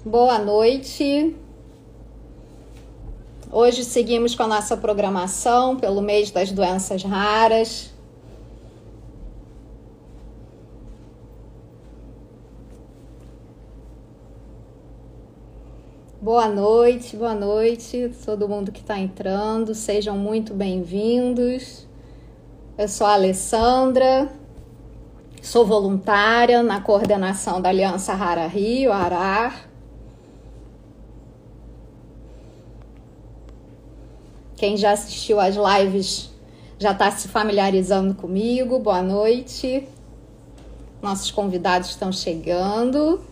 Boa noite. Hoje seguimos com a nossa programação pelo mês das doenças raras. Boa noite, todo mundo que está entrando, sejam muito bem-vindos. Eu sou a Alessandra, sou voluntária na coordenação da Aliança Rara Rio, ARAR. Quem já assistiu às lives já está se familiarizando comigo. Boa noite. Nossos convidados estão chegando.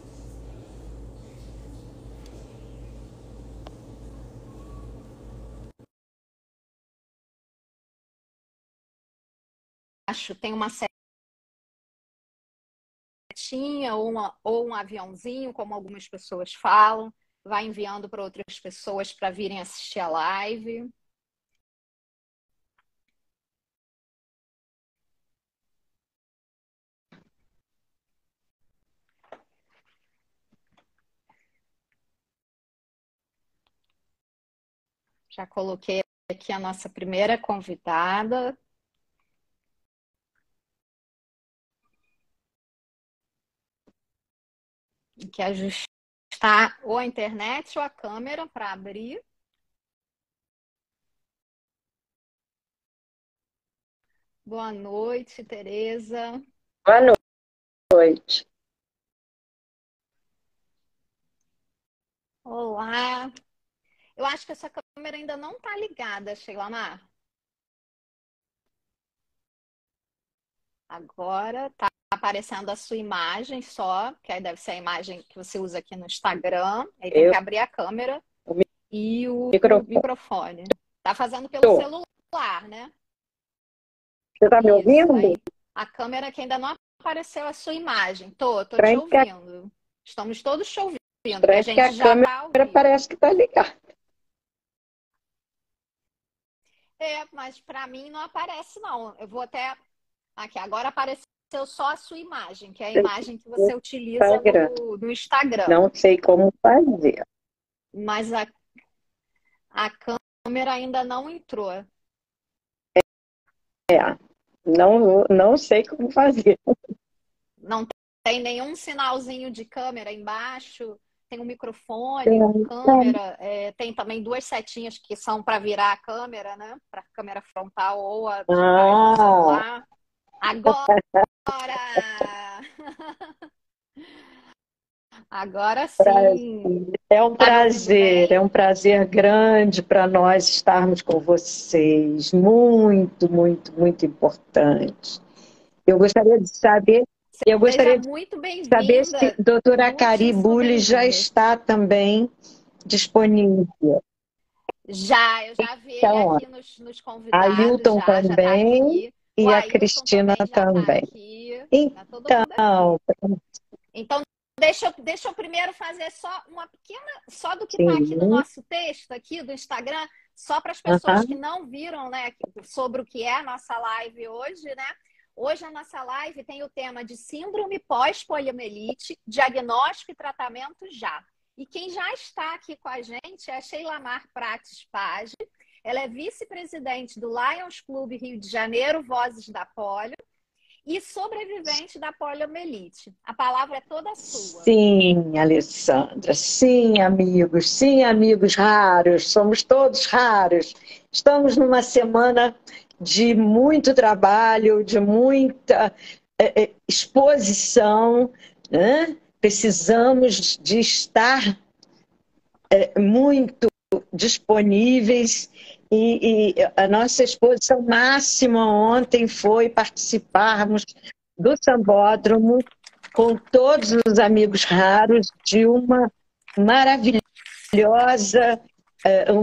Acho que tem uma setinha ou um aviãozinho, como algumas pessoas falam. Vai enviando para outras pessoas para virem assistir a live. Já coloquei aqui a nossa primeira convidada. Que ajustar ou a internet ou a câmera para abrir. Boa noite, Tereza. Boa noite. Olá. Eu acho que essa câmera ainda não está ligada, Sheila Mar. Agora está aparecendo a sua imagem só, que aí deve ser a imagem que você usa aqui no Instagram. Aí tem que abrir a câmera e o microfone. Tá fazendo pelo celular, né? Você está me ouvindo? Aí, a câmera que ainda não apareceu a sua imagem. Tô te ouvindo. Estamos todos te ouvindo, que a gente já está ao vivo. Parece que está ligada. Mas para mim não aparece, não. Eu vou até... Aqui, agora apareceu só a sua imagem, que é a imagem que você utiliza no Instagram. Não sei como fazer. Mas a câmera ainda não entrou. Não sei como fazer. Não tem nenhum sinalzinho de câmera embaixo. Tem um microfone, uma câmera. Tem também duas setinhas que são para virar a câmera, né? Para a câmera frontal ou a de trás do celular. Agora! Agora sim! É um prazer grande para nós estarmos com vocês. Muito, muito, muito importante. Eu gostaria de saber. Seja muito bem-vinda. Saber se a doutora Cari Bulli já está também disponível. Eu já vi ele aqui nos convidados. Ailton também e a Cristina também. Então, deixa eu primeiro fazer só uma pequena, só do que está aqui no nosso texto aqui do Instagram, só para as pessoas que não viram, né, sobre o que é a nossa live hoje, né? Hoje a nossa live tem o tema de síndrome pós-poliomielite, diagnóstico e tratamento já. E quem já está aqui com a gente é a Sheila Mar Prates Page. Ela é vice-presidente do Lions Clube Rio de Janeiro, Vozes da Polio, e sobrevivente da poliomielite. A palavra é toda sua. Sim, Alessandra. Sim, amigos raros. Somos todos raros. Estamos numa semana de muito trabalho, de muita exposição, né? Precisamos de estar muito disponíveis e a nossa exposição máxima ontem foi participarmos do Sambódromo com todos os amigos raros de um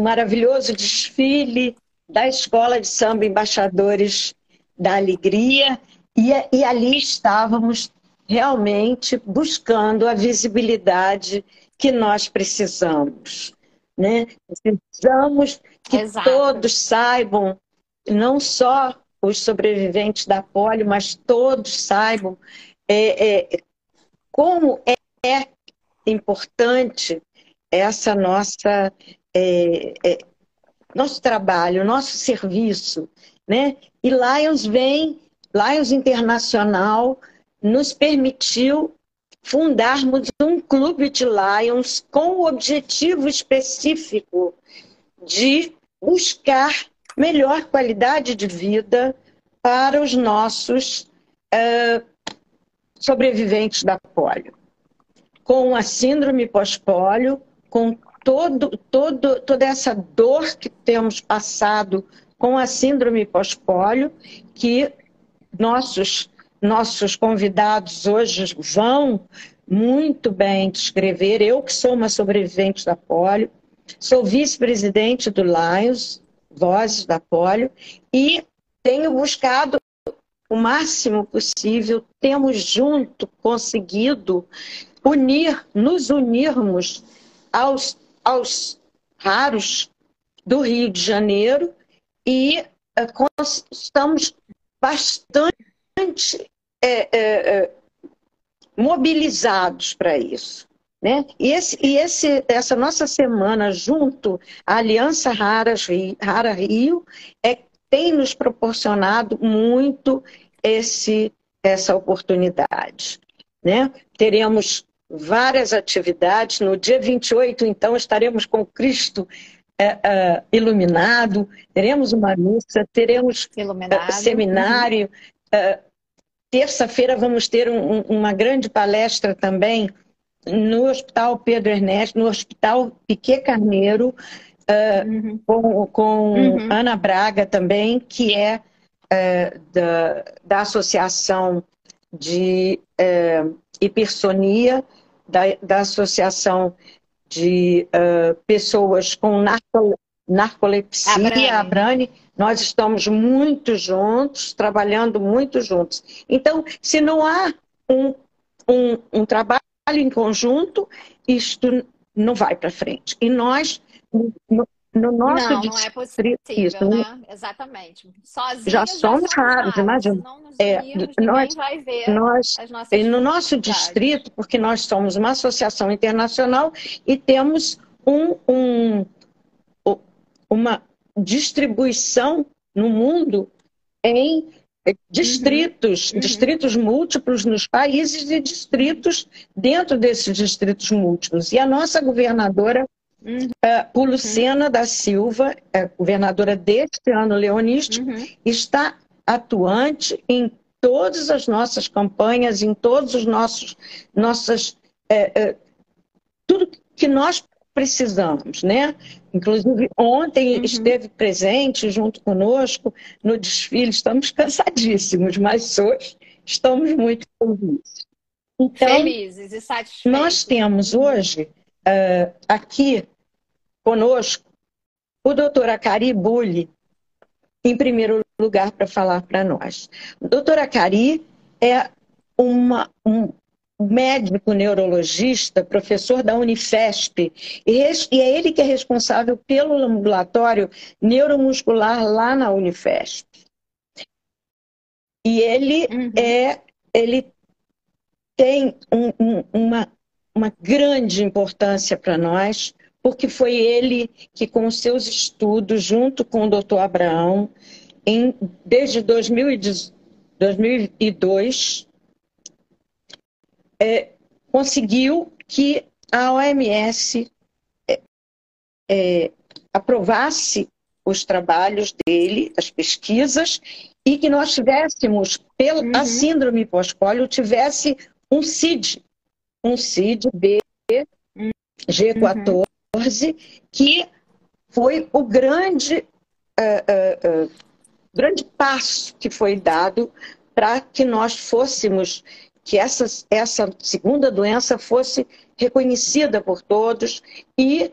maravilhoso desfile da Escola de Samba Embaixadores da Alegria e ali estávamos realmente buscando a visibilidade que nós precisamos, né? Precisamos que todos saibam, não só os sobreviventes da polio, mas todos saibam como é importante essa nosso trabalho, nosso serviço, né? E Lions Internacional nos permitiu fundarmos um clube de Lions com o objetivo específico de buscar melhor qualidade de vida para os nossos sobreviventes da polio. Com a síndrome pós-polio, com toda essa dor que temos passado com a síndrome pós-polio, que nossos convidados hoje vão muito bem descrever. Eu, que sou uma sobrevivente da polio, sou vice-presidente do Lions, Vozes da Polio, e tenho buscado o máximo possível, temos junto conseguido nos unirmos aos raros do Rio de Janeiro e estamos bastante mobilizados para isso, né? E essa nossa semana junto à Aliança Rara Rio tem nos proporcionado muito essa oportunidade, né? Teremos várias atividades. No dia 28, então, estaremos com Cristo iluminado, teremos uma missa, teremos seminário. Terça-feira vamos ter uma grande palestra também no Hospital Pedro Ernesto, no Hospital Piquet Carneiro, com Ana Braga também, que é da Associação de Hipersonia, da Associação de pessoas com narcolepsia, a Abrane. Nós estamos muito juntos, trabalhando muito juntos. Então, se não há um trabalho em conjunto, isto não vai para frente. E nós, no nosso não é possível, isso, né? Exatamente. Sozinhos já somos raros, imagina. Se não nos unirmos, ninguém vai ver as nossas no nosso distrito, porque nós somos uma associação internacional e temos uma distribuição no mundo em distritos múltiplos nos países e distritos dentro desses distritos múltiplos. E a nossa governadora, Lucena da Silva, governadora deste ano leonístico, está atuante em todas as nossas campanhas, em todos os tudo que nós precisamos, né? Inclusive, ontem esteve presente junto conosco no desfile. Estamos cansadíssimos, mas hoje estamos muito felizes. Então, felizes e satisfeitos. Nós temos hoje aqui conosco o doutor Acari Bulli, em primeiro lugar, para falar para nós. O doutor Acari é um médico neurologista, professor da Unifesp, e é ele que é responsável pelo ambulatório neuromuscular lá na Unifesp. E ele tem uma grande importância para nós, porque foi ele que, com seus estudos, junto com o doutor Abraão, desde 2002, conseguiu que a OMS aprovasse os trabalhos dele, as pesquisas, e que nós tivéssemos, a síndrome pós-polio, tivesse um CID B G14, que foi o grande passo que foi dado para que nós fôssemos, que essa segunda doença fosse reconhecida por todos e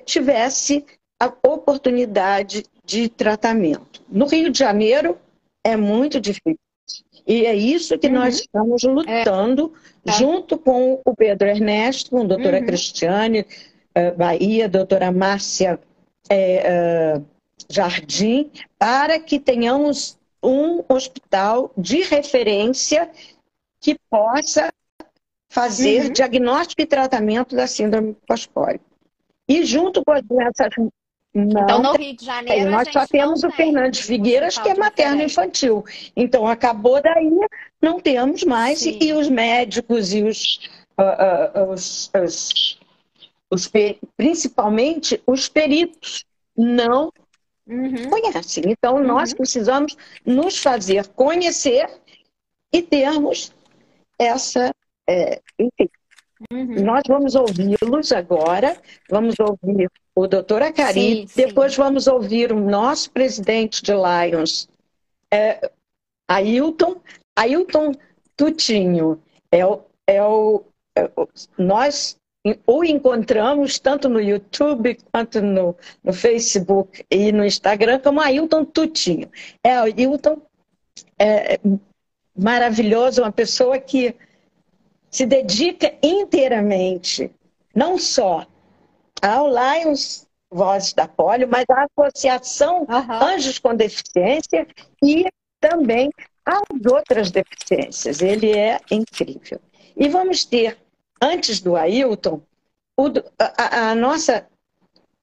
tivesse a oportunidade de tratamento. No Rio de Janeiro é muito difícil. E é isso que nós estamos lutando, junto com o Pedro Ernesto, com a doutora Cristiane Bahia, a doutora Márcia Jardim, para que tenhamos um hospital de referência que possa fazer diagnóstico e tratamento da síndrome pós-pólio. E junto com as doenças... Então, Não, no Rio de Janeiro, a nós só gente temos não o tem Fernandes um Figueiras, que hospital é diferente. materno-infantil. Então, acabou daí, não temos mais, Sim. e os médicos e principalmente os peritos não conhecem. Então, nós precisamos nos fazer conhecer e termos essa... enfim, nós vamos ouvi-los agora, vamos ouvir o doutor Acari, depois vamos ouvir o nosso presidente de Lions, Ailton Tutinho. Nós o encontramos tanto no YouTube quanto no Facebook e no Instagram como Ailton Tutinho. Ailton é maravilhoso, uma pessoa que se dedica inteiramente, não só ao Lions Vozes da Polio, mas à Associação Anjos com Deficiência e também às outras deficiências. Ele é incrível. E vamos ter, antes do Ailton, a nossa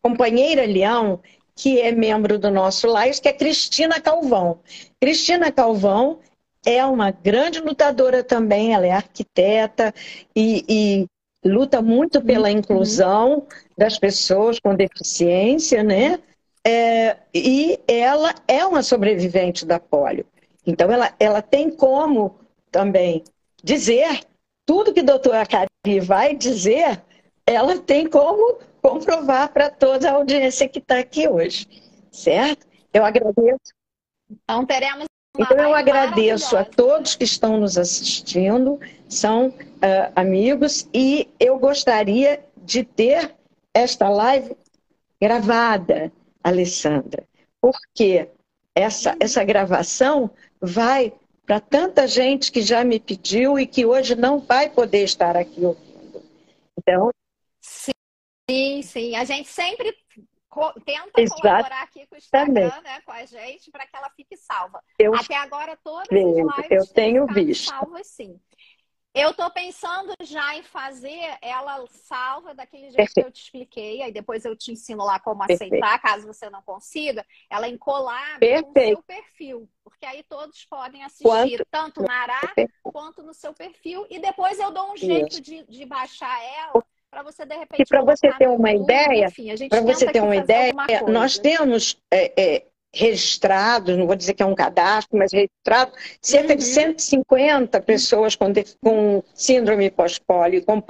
companheira Leão, que é membro do nosso Lions, que é Cristina Calvão. Cristina Calvão é uma grande lutadora também, ela é arquiteta e luta muito pela inclusão das pessoas com deficiência, né? E ela é uma sobrevivente da polio. Então, ela tem como também dizer tudo que a doutora Acari vai dizer, ela tem como comprovar para toda a audiência que está aqui hoje, certo? Eu agradeço. Então, teremos Então, eu agradeço a todos que estão nos assistindo, são amigos, e eu gostaria de ter esta live gravada, Alessandra, porque essa gravação vai para tanta gente que já me pediu e que hoje não vai poder estar aqui ouvindo. Então... Sim. A gente sempre tenta colaborar aqui com o Instagram, né, com a gente, para que ela fique salva. Até agora, todas as lives têm ficado salvas, sim. Eu estou pensando já em fazer ela salva daquele jeito que eu te expliquei, aí depois eu te ensino lá como aceitar, caso você não consiga, ela em collab com o seu perfil, porque aí todos podem assistir, tanto na Ará quanto no seu perfil, e depois eu dou um jeito de baixar ela para você, de repente, para você ter uma YouTube, ideia, enfim, a gente para você ter uma ideia, nós coisa. temos registrado, não vou dizer que é um cadastro, mas registrado, cerca de 150 pessoas com síndrome pós-polio, com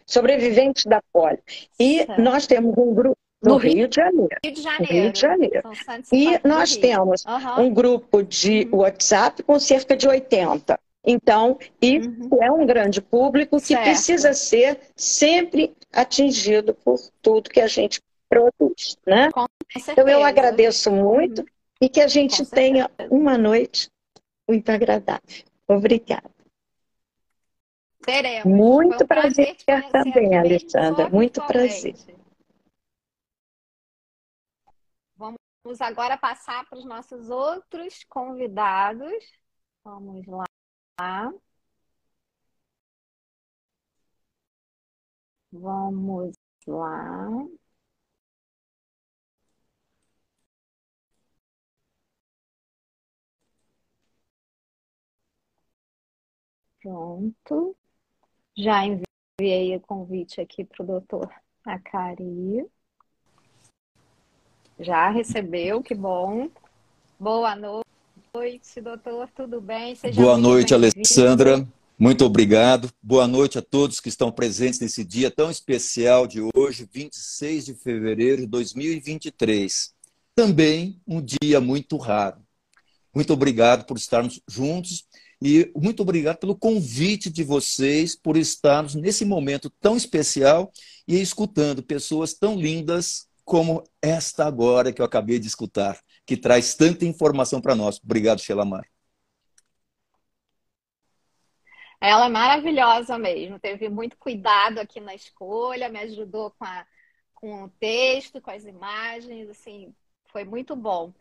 sobreviventes da polio. E nós temos um grupo no Rio de Janeiro. Rio de Janeiro. E nós temos um grupo de WhatsApp com cerca de 80. Então, isso é um grande público que precisa ser sempre atingido por tudo que a gente produz, né? Então, eu agradeço muito e que a gente tenha uma noite muito agradável. Obrigada. Teremos. Muito prazer também, Alessandra. Muito prazer. Vamos agora passar para os nossos outros convidados. Vamos lá. Vamos lá. Pronto. Já enviei o convite aqui para o doutor Acari. Já recebeu, que bom. Boa noite, doutor. Tudo bem? Seja Boa noite, Alessandra. Muito obrigado. Boa noite a todos que estão presentes nesse dia tão especial de hoje, 26 de fevereiro de 2023. Também um dia muito raro. Muito obrigado por estarmos juntos e muito obrigado pelo convite de vocês por estarmos nesse momento tão especial e escutando pessoas tão lindas como esta agora que eu acabei de escutar, que traz tanta informação para nós. Obrigado, Shelamar. Ela é maravilhosa mesmo, teve muito cuidado aqui na escolha, me ajudou com o texto, com as imagens, assim, foi muito bom.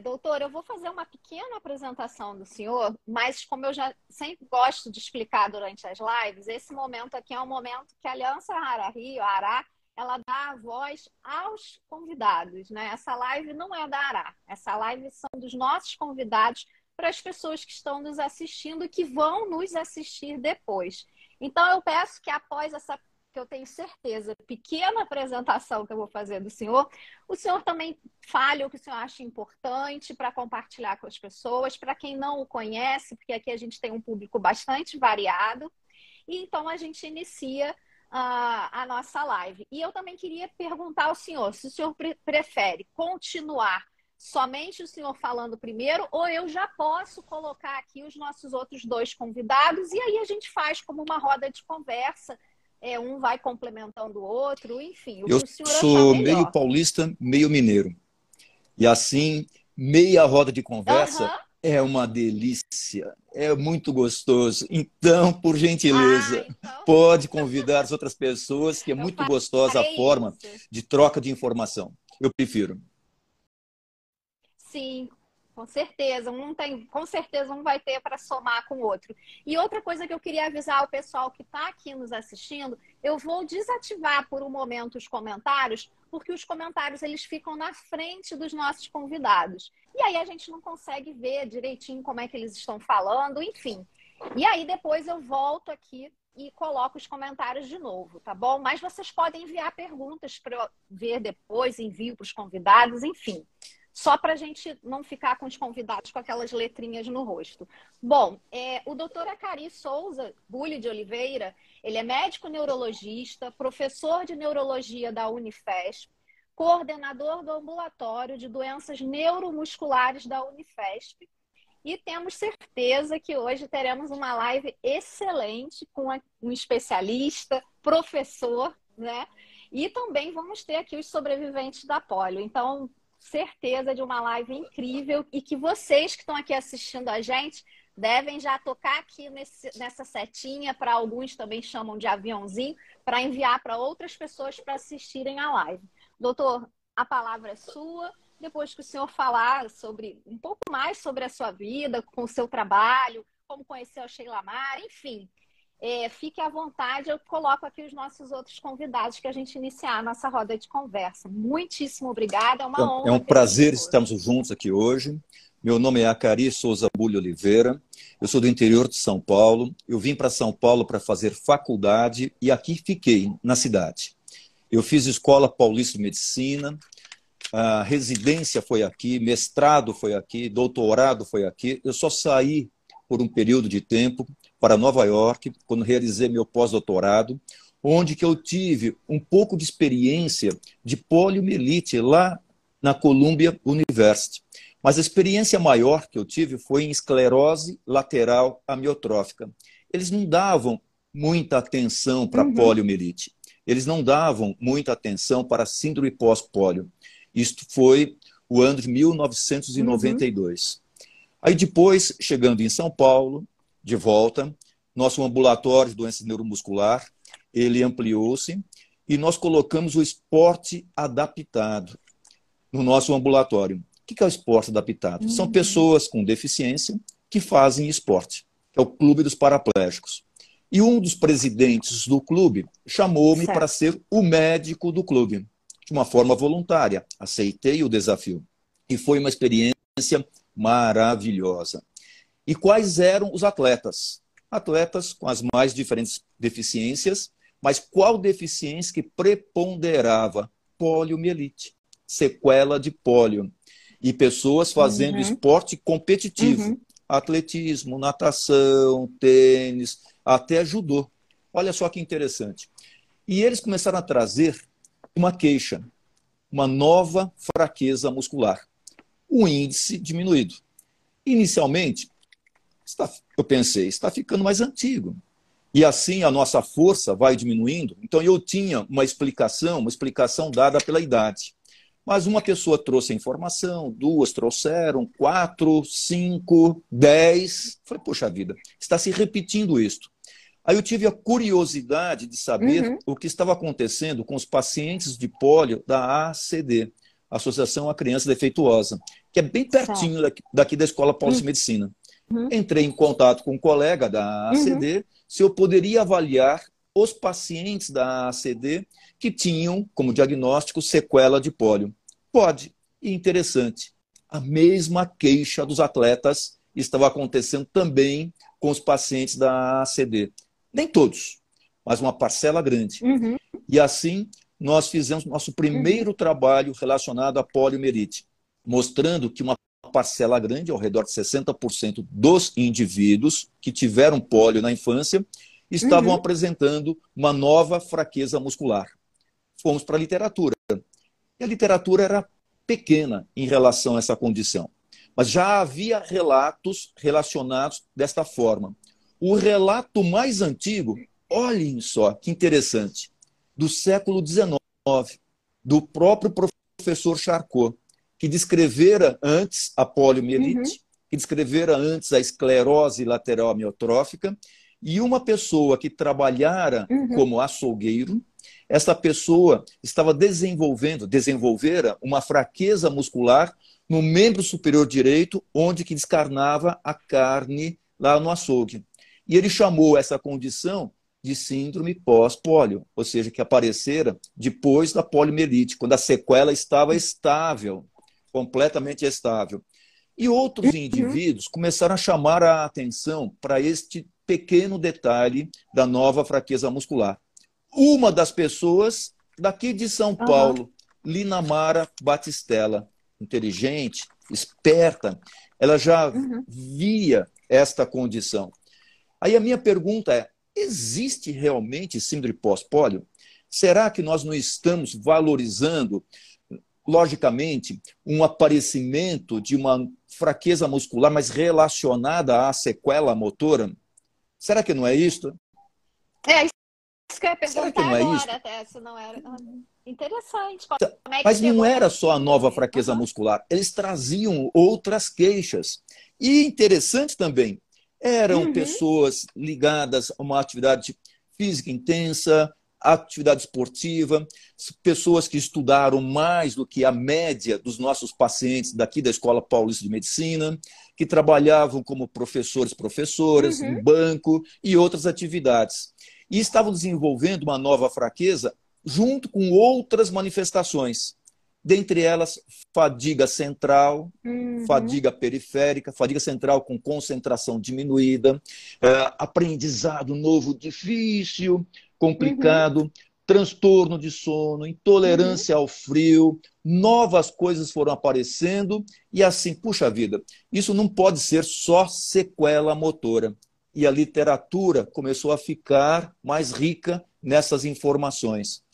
Doutor, eu vou fazer uma pequena apresentação do senhor, mas como eu já sempre gosto de explicar durante as lives, esse momento aqui é um momento que a Aliança Arara Rio, a ARA, ela dá a voz aos convidados, né? Essa live não é da ARA, essa live são dos nossos convidados para as pessoas que estão nos assistindo e que vão nos assistir depois. Então, eu peço que após essa, que eu tenho certeza, pequena apresentação que eu vou fazer do senhor, o senhor também fale o que o senhor acha importante para compartilhar com as pessoas, para quem não o conhece, porque aqui a gente tem um público bastante variado. E então a gente inicia a nossa live. E eu também queria perguntar ao senhor se o senhor prefere continuar somente o senhor falando primeiro, ou eu já posso colocar aqui os nossos outros dois convidados, e aí a gente faz como uma roda de conversa, um vai complementando o outro, enfim, o que Eu o senhor sou achar meio melhor. paulista, meio mineiro. E assim, meia roda de conversa Aham. é uma delícia, é muito gostoso. Então, por gentileza, Então pode convidar as outras pessoas, que é eu muito gostosa a farei forma isso. de troca de informação. Eu prefiro. Sim, com certeza. Com certeza um vai ter para somar com o outro. E outra coisa que eu queria avisar ao pessoal que está aqui nos assistindo, eu vou desativar por um momento os comentários, porque os comentários eles ficam na frente dos nossos convidados. E aí a gente não consegue ver direitinho como é que eles estão falando, enfim. E aí depois eu volto aqui e coloco os comentários de novo, tá bom? Mas vocês podem enviar perguntas para eu ver depois, envio para os convidados, enfim. Só para a gente não ficar com os convidados com aquelas letrinhas no rosto. Bom, o doutor Acari Souza Bulli de Oliveira, ele é médico neurologista, professor de neurologia da Unifesp, coordenador do ambulatório de doenças neuromusculares da Unifesp, e temos certeza que hoje teremos uma live excelente com um especialista, professor, né? E também vamos ter aqui os sobreviventes da polio. Então, certeza de uma live incrível e que vocês que estão aqui assistindo a gente devem já tocar aqui nessa setinha, para alguns também chamam de aviãozinho, para enviar para outras pessoas para assistirem a live. Doutor, a palavra é sua. Depois que o senhor falar um pouco mais sobre a sua vida, com o seu trabalho, como conheceu a Sheila Mara, enfim, fique à vontade, eu coloco aqui os nossos outros convidados que a gente iniciar a nossa roda de conversa. Muitíssimo obrigada, é uma honra. É um prazer estarmos juntos aqui hoje. Meu nome é Acari Souza Bulli Oliveira, eu sou do interior de São Paulo, eu vim para São Paulo para fazer faculdade e aqui fiquei, na cidade. Eu fiz Escola Paulista de Medicina, a residência foi aqui, mestrado foi aqui, doutorado foi aqui. Eu só saí por um período de tempo para Nova York, quando realizei meu pós-doutorado, onde que eu tive um pouco de experiência de poliomielite lá na Columbia University. Mas a experiência maior que eu tive foi em esclerose lateral amiotrófica. Eles não davam muita atenção para poliomielite. Eles não davam muita atenção para a síndrome pós-polio. Isto foi o ano de 1992. Aí depois, chegando em São Paulo, de volta, nosso ambulatório de doença neuromuscular, ele ampliou-se e nós colocamos o esporte adaptado no nosso ambulatório. O que é o esporte adaptado? São pessoas com deficiência que fazem esporte, que é o Clube dos Paraplégicos. E um dos presidentes do clube chamou-me para ser o médico do clube, de uma forma voluntária. Aceitei o desafio. E foi uma experiência maravilhosa. E quais eram os atletas? Atletas com as mais diferentes deficiências, mas qual deficiência que preponderava? Poliomielite, sequela de pólio. E pessoas fazendo esporte competitivo, atletismo, natação, tênis, até judô. Olha só que interessante. E eles começaram a trazer uma queixa, uma nova fraqueza muscular, o índice diminuído. Inicialmente, eu pensei, está ficando mais antigo. E assim a nossa força vai diminuindo. Então eu tinha uma explicação dada pela idade. Mas uma pessoa trouxe a informação, duas trouxeram, 4, 5, 10. Falei, poxa vida, está se repetindo isto. Aí eu tive a curiosidade de saber o que estava acontecendo com os pacientes de pólio da ACD, Associação à Criança Defeituosa, que é bem pertinho daqui da Escola Paulista de Medicina. Entrei em contato com um colega da ACD se eu poderia avaliar os pacientes da ACD que tinham como diagnóstico sequela de pólio. Pode. E interessante, a mesma queixa dos atletas estava acontecendo também com os pacientes da ACD. Nem todos, mas uma parcela grande. E assim, nós fizemos nosso primeiro trabalho relacionado à poliomielite, mostrando que uma parcela grande, ao redor de 60% dos indivíduos que tiveram pólio na infância, estavam apresentando uma nova fraqueza muscular. Fomos para a literatura. E a literatura era pequena em relação a essa condição. Mas já havia relatos relacionados desta forma. O relato mais antigo, olhem só que interessante, do século XIX, do próprio professor Charcot, que descrevera antes a poliomielite, que descrevera antes a esclerose lateral amiotrófica, e uma pessoa que trabalhara como açougueiro, essa pessoa estava desenvolvera uma fraqueza muscular no membro superior direito, onde que descarnava a carne lá no açougue. E ele chamou essa condição de síndrome pós-pólio, ou seja, que aparecera depois da poliomielite, quando a sequela estava estável, completamente estável. E outros indivíduos começaram a chamar a atenção para este pequeno detalhe da nova fraqueza muscular. Uma das pessoas daqui de São Paulo, Linamara Batistella, inteligente, esperta, ela já via esta condição. Aí a minha pergunta é, existe realmente síndrome pós-pólio? Será que nós não estamos valorizando, logicamente, um aparecimento de uma fraqueza muscular, mas relacionada à sequela motora? Será que não é isso? É isso que eu ia perguntar. Será que não é agora, isso? até, se não era. Interessante. Mas não era só a nova fraqueza muscular, eles traziam outras queixas. E interessante também, eram pessoas ligadas a uma atividade física intensa, atividade esportiva, pessoas que estudaram mais do que a média dos nossos pacientes daqui da Escola Paulista de Medicina, que trabalhavam como professoras, no banco e outras atividades. E estavam desenvolvendo uma nova fraqueza junto com outras manifestações, dentre elas fadiga central, fadiga periférica, fadiga central com concentração diminuída, aprendizado novo difícil, complicado, transtorno de sono, intolerância ao frio, novas coisas foram aparecendo e assim, puxa vida, isso não pode ser só sequela motora. E a literatura começou a ficar mais rica nessas informações.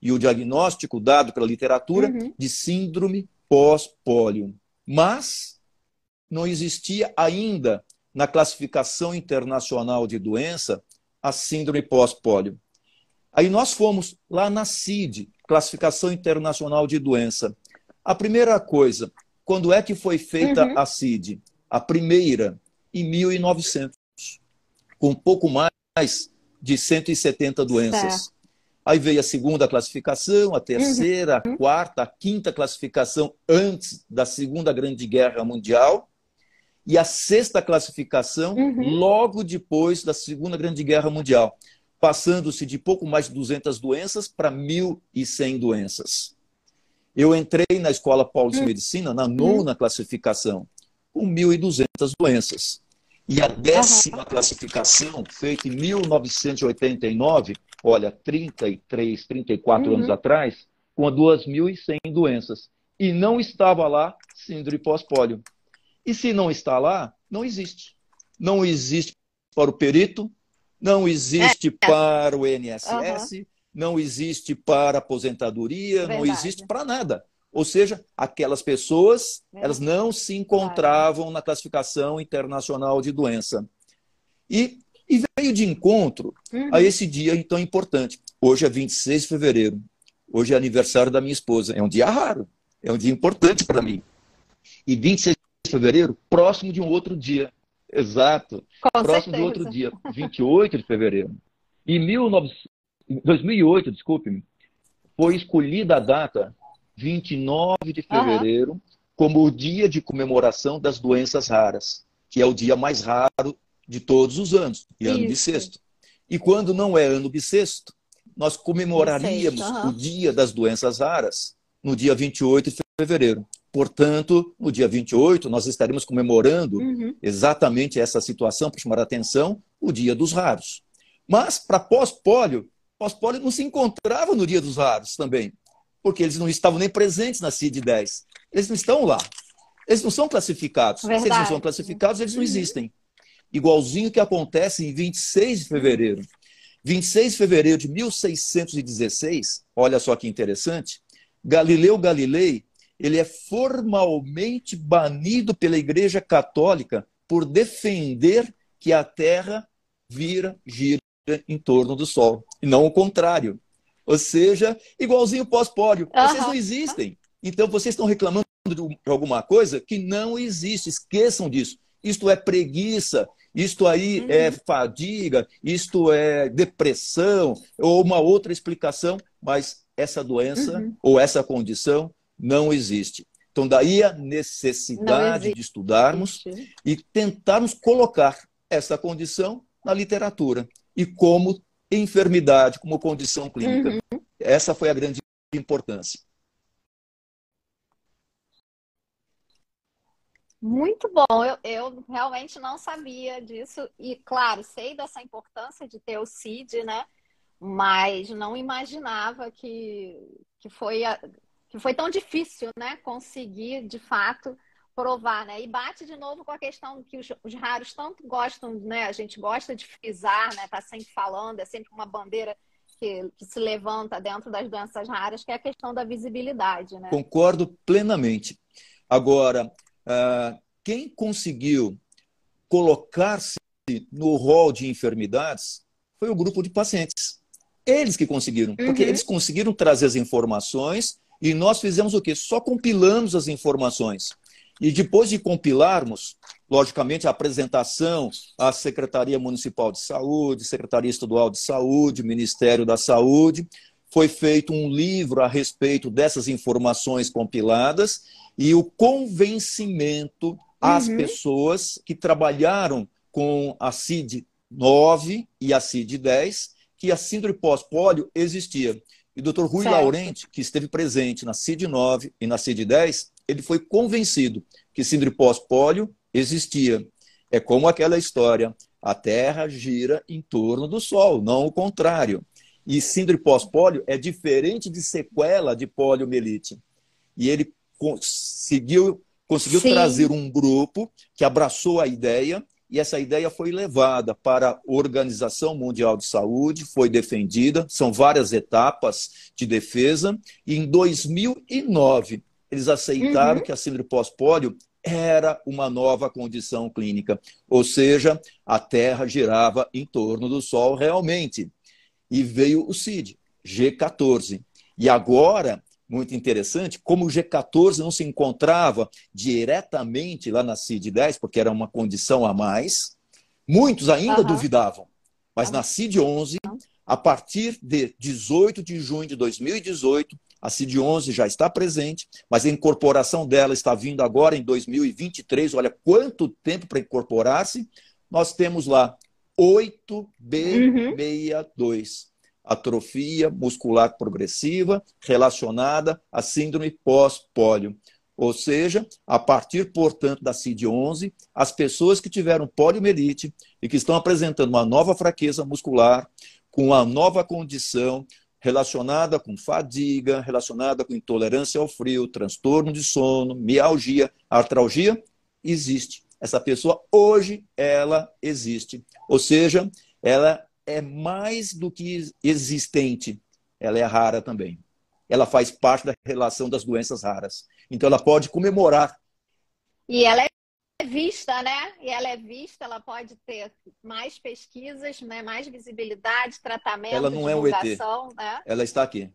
E o diagnóstico dado pela literatura de síndrome pós-pólio. Mas não existia ainda na classificação internacional de doença a síndrome pós-pólio. Aí nós fomos lá na CID, Classificação Internacional de Doença. A primeira coisa, quando é que foi feita a CID? A primeira, em 1900, com um pouco mais de 170 doenças. Aí veio a segunda classificação, a terceira, a quarta, a quinta classificação antes da Segunda Grande Guerra Mundial e a sexta classificação logo depois da Segunda Grande Guerra Mundial, passando-se de pouco mais de 200 doenças para 1.100 doenças. Eu entrei na Escola Paulista de Medicina na nona classificação, com 1.200 doenças. E a décima classificação, feita em 1989, olha, 33, 34 anos atrás, com 2.100 doenças. E não estava lá síndrome pós-pólio. E se não está lá, não existe. Não existe para o perito, não existe para o INSS, não existe para a aposentadoria, não existe para nada. Ou seja, aquelas pessoas, elas não se encontravam na classificação internacional de doença. E veio de encontro a esse dia tão importante. Hoje é 26 de fevereiro. Hoje é aniversário da minha esposa. É um dia raro. É um dia importante para mim. E 26 de fevereiro, próximo de um outro dia. Exato. Próximo de outro dia. 28 de fevereiro. Em 2008, desculpe-me, foi escolhida a data 29 de fevereiro como o dia de comemoração das doenças raras, que é o dia mais raro de todos os anos, e ano Isso. bissexto. E quando não é ano bissexto, nós Bissexto, comemoraríamos o aham. dia das doenças raras no dia 28 de fevereiro. Portanto, no dia 28, nós estaremos comemorando Uhum. exatamente essa situação, para chamar a atenção, o dia dos raros. Mas, para pós-pólio não se encontrava no dia dos raros também, porque eles não estavam nem presentes na CID-10. Eles não estão lá. Eles não são classificados. Se eles não são Verdade. classificados, eles não Uhum. existem. Igualzinho que acontece em 26 de Uhum. fevereiro. 26 de fevereiro de 1616, olha só que interessante, Galileu Galilei, ele é formalmente banido pela Igreja Católica por defender que a Terra gira em torno do Sol, e não o contrário. Ou seja, igualzinho pós-pólio, vocês não Aham. existem. Então, vocês estão reclamando de alguma coisa que não existe. Esqueçam disso. Isto é preguiça, isto aí é Uhum. fadiga, isto é depressão, ou uma outra explicação, mas essa doença Uhum. ou essa condição não existe. Então, daí a Não necessidade de estudarmos existe. e tentarmos colocar essa condição na literatura e como enfermidade, como condição clínica. Uhum. Essa foi a grande importância. Muito bom. Eu realmente não sabia disso. E, claro, sei dessa importância de ter o CID, né? Mas não imaginava que foi tão difícil, né? Conseguir, de fato, provar, né? E bate de novo com a questão que os raros tanto gostam, né? A gente gosta de frisar, né? Tá sempre falando, é sempre uma bandeira que se levanta dentro das doenças raras, que é a questão da visibilidade, né? Concordo plenamente. Agora, quem conseguiu colocar-se no rol de enfermidades foi o grupo de pacientes. Eles que conseguiram, porque Uhum. eles conseguiram trazer as informações e nós fizemos o quê? Só compilamos as informações. E depois de compilarmos, logicamente, a apresentação à Secretaria Municipal de Saúde, Secretaria Estadual de Saúde, Ministério da Saúde, foi feito um livro a respeito dessas informações compiladas e o convencimento às Uhum. pessoas que trabalharam com a CID-9 e a CID-10 que a síndrome pós-pólio existia. E o doutor Rui Certo. Laurenti, que esteve presente na CID-9 e na CID-10, ele foi convencido que síndrome pós-pólio existia. É como aquela história, a Terra gira em torno do Sol, não o contrário. E síndrome pós-pólio é diferente de sequela de poliomielite. E ele conseguiu trazer Sim. um grupo que abraçou a ideia e essa ideia foi levada para a Organização Mundial de Saúde, foi defendida, são várias etapas de defesa, e em 2009 eles aceitaram Uhum. que a síndrome pós-pólio era uma nova condição clínica, ou seja, a Terra girava em torno do Sol realmente. E veio o CID, G14. E agora, muito interessante, como o G14 não se encontrava diretamente lá na CID-10, porque era uma condição a mais, muitos ainda Aham. duvidavam. Mas na Aham. CID-11, a partir de 18 de junho de 2018, a CID-11 já está presente, mas a incorporação dela está vindo agora em 2023. Olha quanto tempo para incorporar-se. Nós temos lá Uhum. 8B62, atrofia muscular progressiva relacionada à síndrome pós-pólio. Ou seja, a partir, portanto, da CID-11, as pessoas que tiveram poliomielite e que estão apresentando uma nova fraqueza muscular, com uma nova condição relacionada com fadiga, relacionada com intolerância ao frio, transtorno de sono, mialgia, artralgia, existe. Essa pessoa hoje, ela existe. Ou seja, ela é mais do que existente, ela é rara também. Ela faz parte da relação das doenças raras. Então, ela pode comemorar. E ela é vista, né? E ela é vista, ela pode ter mais pesquisas, né? Mais visibilidade, Ela tratamento, não é um ET, divulgação, né? ela está aqui.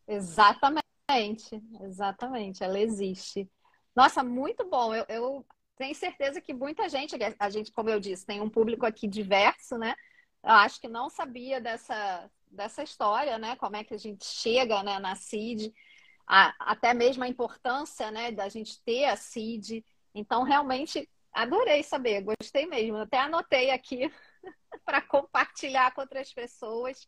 Exatamente, exatamente, ela existe. Nossa, muito bom. Eu tenho certeza que muita gente, a gente, como eu disse, tem um público aqui diverso, né? Eu acho que não sabia dessa história, né? Como é que a gente chega, né, na CID. até mesmo a importância, né, da gente ter a CID. Então, realmente, adorei saber, gostei mesmo. Até anotei aqui para compartilhar com outras pessoas,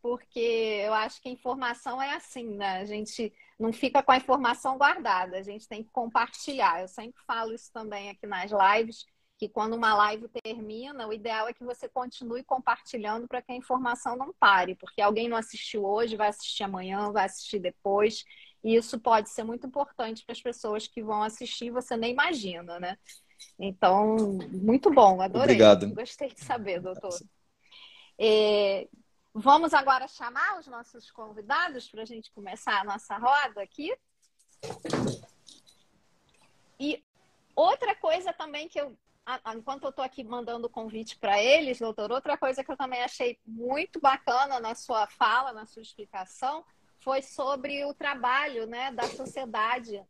porque eu acho que a informação é assim, né? A gente não fica com a informação guardada, a gente tem que compartilhar. Eu sempre falo isso também aqui nas lives, que quando uma live termina, o ideal é que você continue compartilhando para que a informação não pare, porque alguém não assistiu hoje, vai assistir amanhã, vai assistir depois, e isso pode ser muito importante para as pessoas que vão assistir, você nem imagina, né? Então, muito bom, adorei. Obrigado. Gostei de saber, doutor. Vamos agora chamar os nossos convidados para a gente começar a nossa roda aqui. E outra coisa também que enquanto eu estou aqui mandando o convite para eles, doutor, outra coisa que eu também achei muito bacana na sua fala, na sua explicação, foi sobre o trabalho, né, da sociedade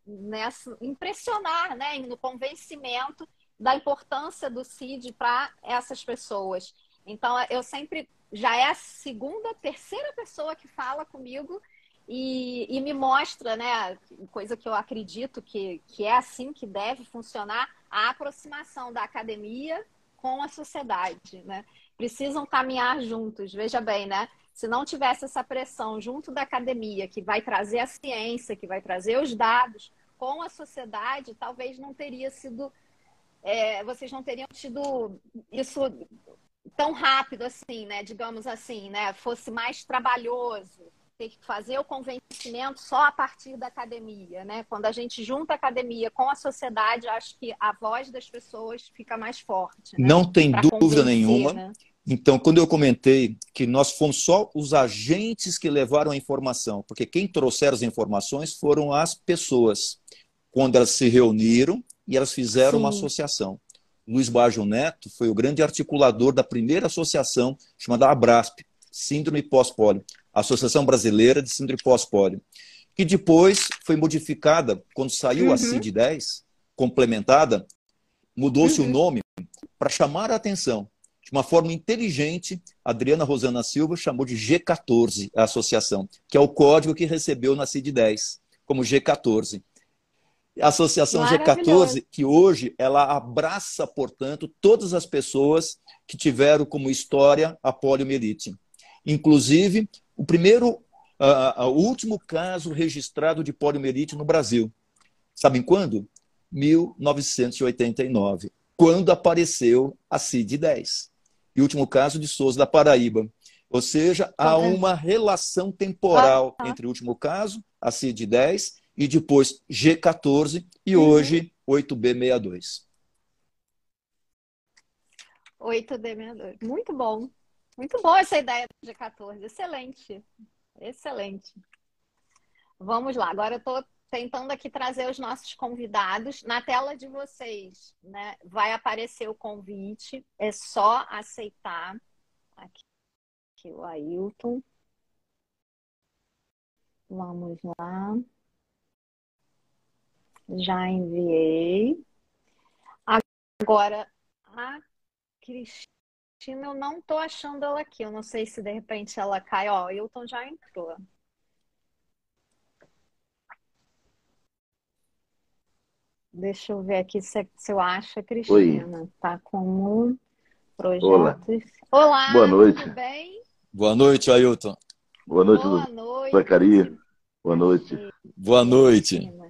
impressionar, né, no convencimento da importância do CID para essas pessoas. Então, eu sempre já é a segunda, terceira pessoa que fala comigo e me mostra, né, coisa que eu acredito que é assim que deve funcionar, a aproximação da academia com a sociedade, né? Precisam caminhar juntos, veja bem, né? Se não tivesse essa pressão junto da academia, que vai trazer a ciência, que vai trazer os dados, com a sociedade, talvez não teria sido, vocês não teriam tido isso tão rápido assim, né? Digamos assim, né? Fosse mais trabalhoso, ter que fazer o convencimento só a partir da academia, né? Quando a gente junta a academia com a sociedade, acho que a voz das pessoas fica mais forte, né? Não tem Para dúvida convencer, nenhuma. né? Então, quando eu comentei que nós fomos só os agentes que levaram a informação, porque quem trouxeram as informações foram as pessoas, quando elas se reuniram e elas fizeram uma Sim. associação. Luiz Baggio Neto foi o grande articulador da primeira associação chamada ABRASP, Síndrome Pós-Pólio, Associação Brasileira de Síndrome Pós-Pólio, que depois foi modificada quando saiu a Uhum. CID-10, complementada, mudou-se o Uhum. nome para chamar a atenção. De uma forma inteligente, Adriana Rosana Silva chamou de G14 a associação, que é o código que recebeu na CID-10, como G14. A Associação Maravilhoso. G14, que hoje ela abraça, portanto, todas as pessoas que tiveram como história a poliomielite. Inclusive, o último caso registrado de poliomielite no Brasil. Sabem quando? 1989, quando apareceu a CID-10. E o último caso de Souza da Paraíba. Ou seja, há uma relação temporal entre o último caso, a CID-10, e depois G14 e hoje 8B62. 8D62. Muito bom. Muito boa essa ideia do G14. Excelente. Excelente. Vamos lá. Agora eu estou tentando aqui trazer os nossos convidados. Na tela de vocês, né, vai aparecer o convite. É só aceitar. Aqui o Ailton. Vamos lá. Já enviei. Agora, a Cristina, eu não estou achando ela aqui. Eu não sei se de repente ela cai. Ó, o Ailton já entrou. Deixa eu ver aqui se eu acho a Oi, Cristina. Tá como olá, projetos. boa Olá, noite. tudo bem? Boa noite, Ailton. Boa noite, Boa noite. Zacarias. Boa noite. Achei Boa a noite. Cristina.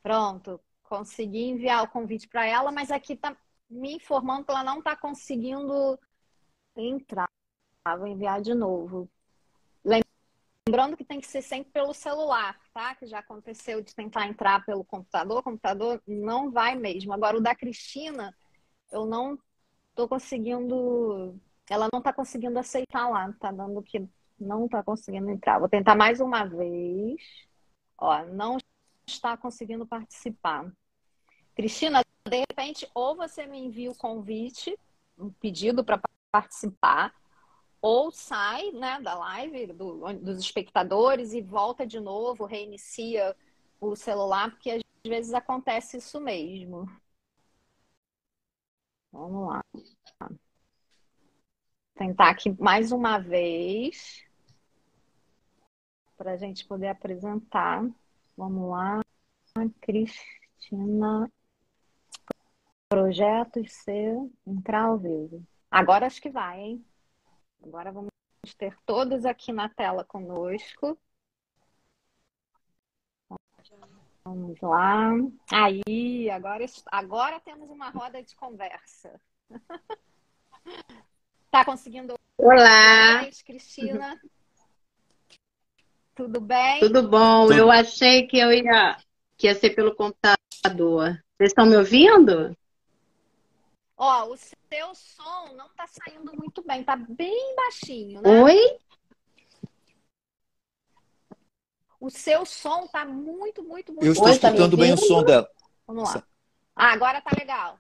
Pronto, consegui enviar o convite para ela, mas aqui está me informando que ela não está conseguindo entrar. Vou enviar de novo. Lembrando que tem que ser sempre pelo celular, tá? Que já aconteceu de tentar entrar pelo computador. O computador não vai mesmo. Agora, o da Cristina, eu não estou conseguindo. Ela não está conseguindo aceitar lá. Tá dando que não está conseguindo entrar. Vou tentar mais uma vez. Ó, não está conseguindo participar. Cristina, de repente, ou você me envia o convite, um pedido para participar, ou sai, né, da live dos espectadores e volta de novo, reinicia o celular, porque às vezes acontece isso mesmo. Vamos lá. Tentar aqui mais uma vez. para a gente poder apresentar. Vamos lá, Cristina. Projetos C, entrar ao vivo. Agora acho que vai, hein? Agora vamos ter todos aqui na tela conosco. Vamos lá. Aí, agora temos uma roda de conversa. Tá conseguindo ouvir Olá, a gente, Cristina? Tudo bem? tudo bom? Tudo. Eu achei que ia ser pelo computador. Vocês estão me ouvindo? Ó, o seu som não tá saindo muito bem, tá bem baixinho, né? Oi? O seu som tá muito, muito, muito Eu estou Oi, tá me escutando bem o ouvindo? som dela. Vamos lá. Ah, agora tá legal.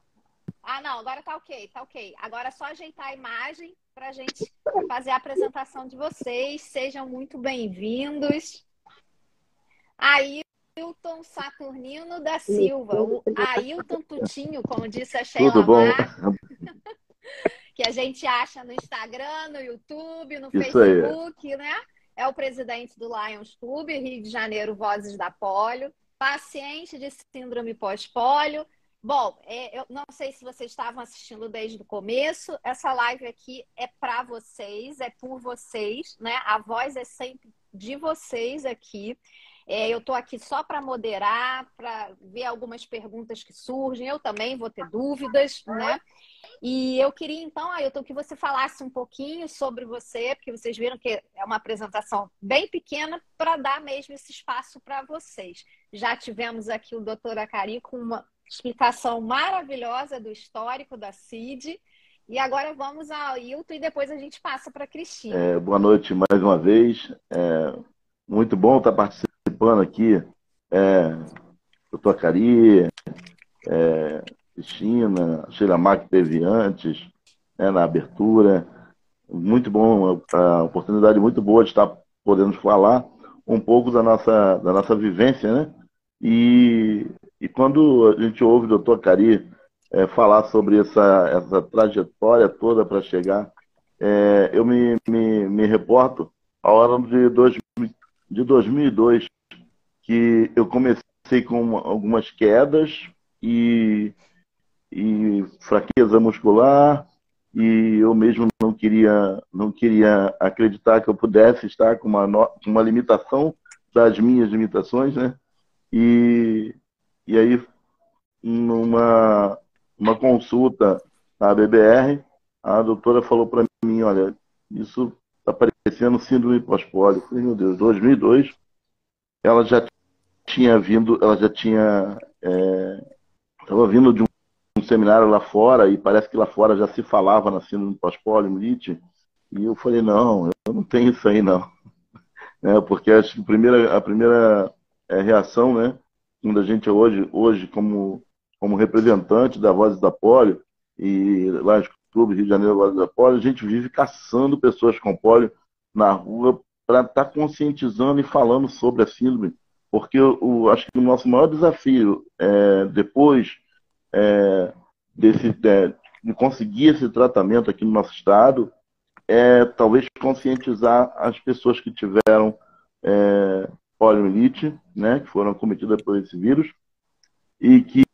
Ah, não, agora tá ok, tá ok. Agora é só ajeitar a imagem pra gente fazer a apresentação de vocês. Sejam muito bem-vindos. Ailton Saturnino da Silva, o Ailton Tutinho, como disse a Sheila Tudo bom? Mar, que a gente acha no Instagram, no YouTube, no Isso aí. Facebook, né? É o presidente do Lions Clube, Rio de Janeiro, Vozes da Polio, paciente de síndrome pós-polio. Bom, eu não sei se vocês estavam assistindo desde o começo, essa live aqui é para vocês, é por vocês, né? A voz é sempre de vocês aqui. Eu estou aqui só para moderar, para ver algumas perguntas que surgem, eu também vou ter dúvidas, né? E eu queria, então, Ailton, que você falasse um pouquinho sobre você, porque vocês viram que é uma apresentação bem pequena para dar mesmo esse espaço para vocês. Já tivemos aqui o doutor Acari com uma explicação maravilhosa do histórico da CID. E agora vamos ao Ailton e depois a gente passa para a Cristina. Boa noite mais uma vez. Muito bom estar participando aqui. Doutor Acari, Cristina, Sheila Mar, que teve antes, né, na abertura. Muito bom, a oportunidade muito boa de estar podendo falar um pouco da nossa vivência, né? E quando a gente ouve o doutor Acari falar sobre essa trajetória toda para chegar, eu me reporto ao ano de 2002, que eu comecei com algumas quedas e fraqueza muscular, e eu mesmo não queria acreditar que eu pudesse estar com uma limitação das minhas limitações, né? E aí, numa consulta na BBR, a doutora falou para mim: olha, isso está parecendo síndrome pós-polio. Eu falei: meu Deus, 2002, ela já tinha estava vindo de um seminário lá fora, e parece que lá fora já se falava na síndrome pós-poliomielite, e eu falei: não, eu não tenho isso aí não, né? Porque acho que a primeira reação, né, quando a gente hoje como representante da Vozes da Polio, e lá no Clube Rio de Janeiro Vozes da Polio, a gente vive caçando pessoas com polio na rua para estar conscientizando e falando sobre a síndrome, porque acho que o nosso maior desafio depois de conseguir esse tratamento aqui no nosso estado talvez conscientizar as pessoas que tiveram poliomielite, né, que foram acometidas por esse vírus, e que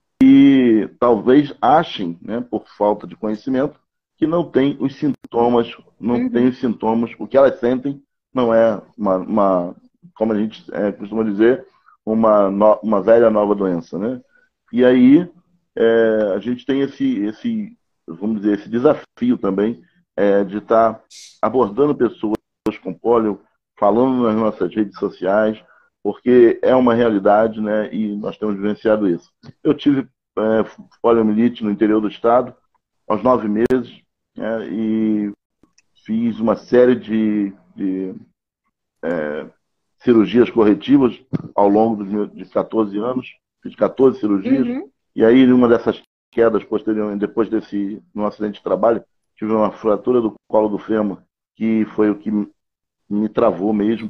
talvez achem, né, por falta de conhecimento, que não tem os sintomas, o que elas sentem não é como a gente costuma dizer, uma velha nova doença, né? E aí a gente tem vamos dizer, esse desafio também de estar abordando pessoas com polio, falando nas nossas redes sociais, porque é uma realidade, né? E nós temos vivenciado isso. Eu tive poliomielite no interior do estado aos 9 meses, né, e fiz uma série de cirurgias corretivas ao longo de 14 anos. Fiz 14 cirurgias. E aí, numa dessas quedas posteriormente, depois num acidente de trabalho, tive uma fratura do colo do fêmur, que foi o que me travou mesmo,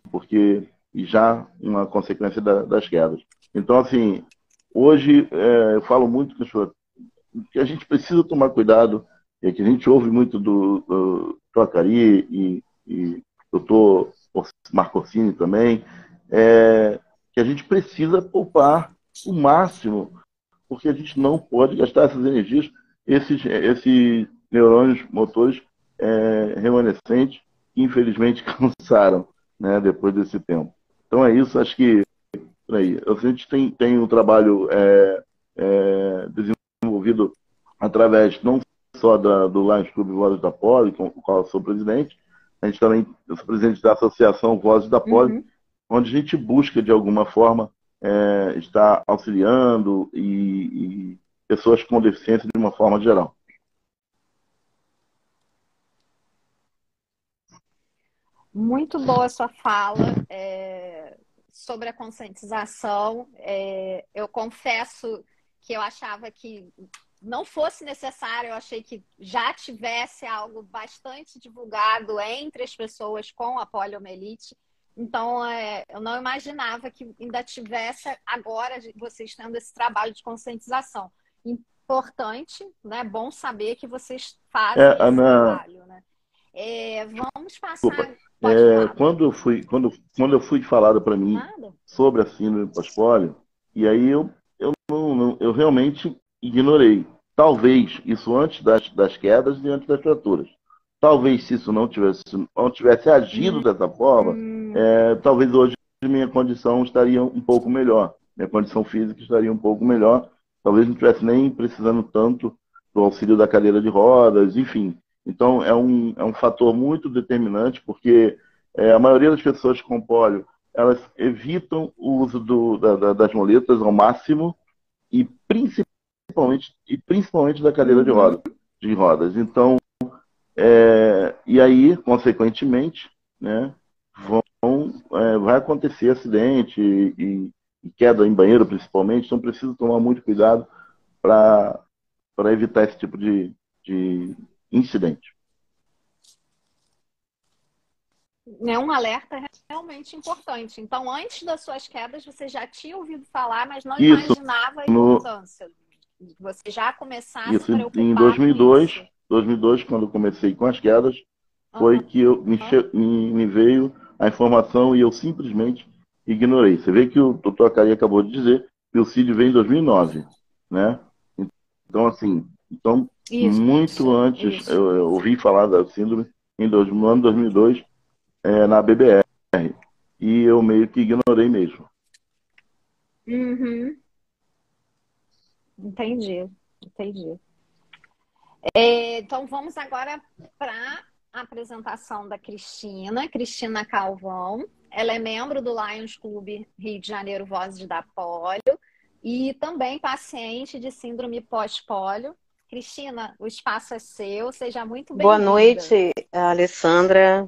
e já uma consequência das quedas. Então, assim, hoje eu falo muito que a gente precisa tomar cuidado, que a gente ouve muito do Acari e doutor Marco Orsini também, que a gente precisa poupar o máximo, porque a gente não pode gastar essas energias, esses neurônios motores remanescentes, que infelizmente cansaram, né, depois desse tempo. Então é isso, acho que por aí. A gente tem um trabalho desenvolvido através não só do Lions Club Vozes da Poli, com o qual eu sou presidente, a gente também, eu sou presidente da Associação Vozes da Poli, onde a gente busca, de alguma forma, estar auxiliando e pessoas com deficiência de uma forma geral. Muito boa a sua fala sobre a conscientização. Eu confesso que eu achava que não fosse necessário, eu achei que já tivesse algo bastante divulgado entre as pessoas com a poliomielite. Então, eu não imaginava que ainda tivesse agora vocês tendo esse trabalho de conscientização. Importante, né? Bom saber que vocês fazem esse trabalho, né? Vamos passar... Quando eu fui falado para mim sobre a síndrome pós-pólio, e aí eu realmente ignorei. Talvez isso antes das quedas e antes das fraturas. Talvez se isso não tivesse agido dessa forma, talvez hoje minha condição estaria um pouco melhor. Minha condição física estaria um pouco melhor. Talvez não estivesse nem precisando tanto do auxílio da cadeira de rodas, enfim. Então é um fator muito determinante, porque a maioria das pessoas com pólio, elas evitam o uso das muletas ao máximo, e principalmente da cadeira de rodas. Então, e aí, consequentemente, né, vai acontecer acidente e queda em banheiro, principalmente. Então, preciso tomar muito cuidado para evitar esse tipo de incidente. É um alerta realmente importante. Então, antes das suas quedas, você já tinha ouvido falar, mas não imaginava a importância. Você já começasse a se preocupar em 2002, quando eu comecei com as quedas, foi que me veio a informação e eu simplesmente ignorei. Você vê que o Dr. Acari acabou de dizer que o CID veio em 2009, né? Então, assim, muito antes, eu ouvi falar da síndrome no ano 2002, na BBR, e eu meio que ignorei mesmo. Entendi. Então, vamos agora para a apresentação da Cristina Calvão. Ela é membro do Lions Club Rio de Janeiro Vozes da Pólio e também paciente de síndrome pós-pólio. Cristina, o espaço é seu, seja muito bem-vinda. Boa noite, Alessandra.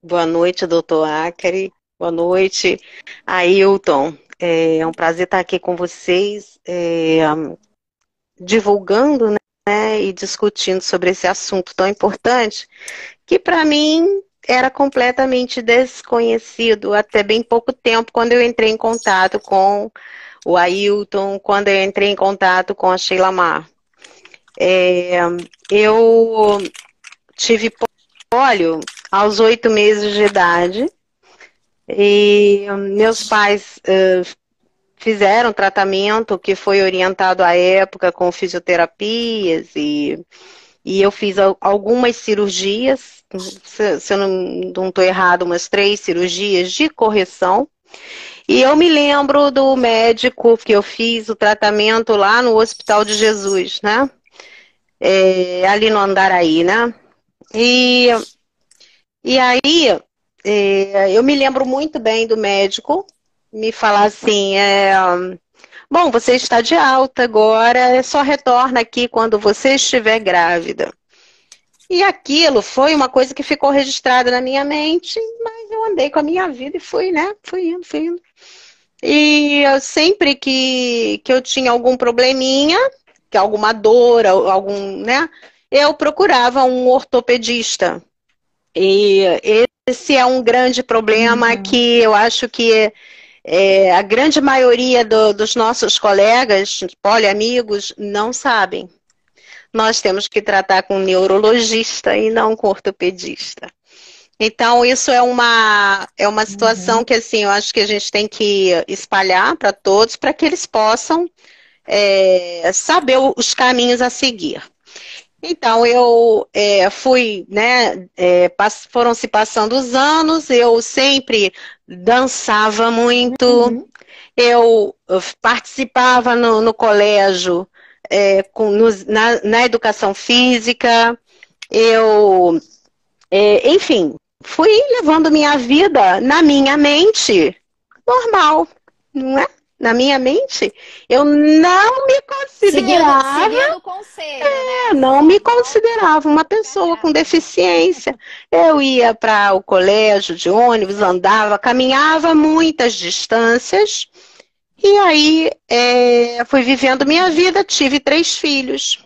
Boa noite, doutor Acari. Boa noite, Ailton. É um prazer estar aqui com vocês, divulgando, né, e discutindo sobre esse assunto tão importante, que para mim era completamente desconhecido até bem pouco tempo, quando eu entrei em contato com o Ailton, quando eu entrei em contato com a Sheila Mar. Eu tive pólio aos 8 meses de idade e meus pais fizeram tratamento que foi orientado à época com fisioterapias e eu fiz algumas cirurgias, se eu não estou errado, umas 3 cirurgias de correção. E eu me lembro do médico que eu fiz o tratamento lá no Hospital de Jesus, né? Ali no Andaraí, né? E aí, eu me lembro muito bem do médico me falar assim, bom, você está de alta agora, só retorna aqui quando você estiver grávida. E aquilo foi uma coisa que ficou registrada na minha mente, mas eu andei com a minha vida e fui, né? Fui indo. E sempre que eu tinha algum probleminha, que alguma dor, né? Eu procurava um ortopedista. E esse é um grande problema que eu acho que a grande maioria dos nossos colegas, poliamigos, não sabem. Nós temos que tratar com um neurologista e não com ortopedista. Então, isso é uma situação que, assim, eu acho que a gente tem que espalhar para todos, para que eles possam saber os caminhos a seguir. Então, eu fui, né, foram se passando os anos, eu sempre dançava muito, eu participava no colégio na educação física, eu, enfim, fui levando minha vida na minha mente normal, não é? Na minha mente, eu não me considerava. Seguindo o conselho, né? Não me considerava uma pessoa com deficiência. Eu ia para o colégio de ônibus, andava, caminhava muitas distâncias. E aí fui vivendo minha vida, tive 3 filhos.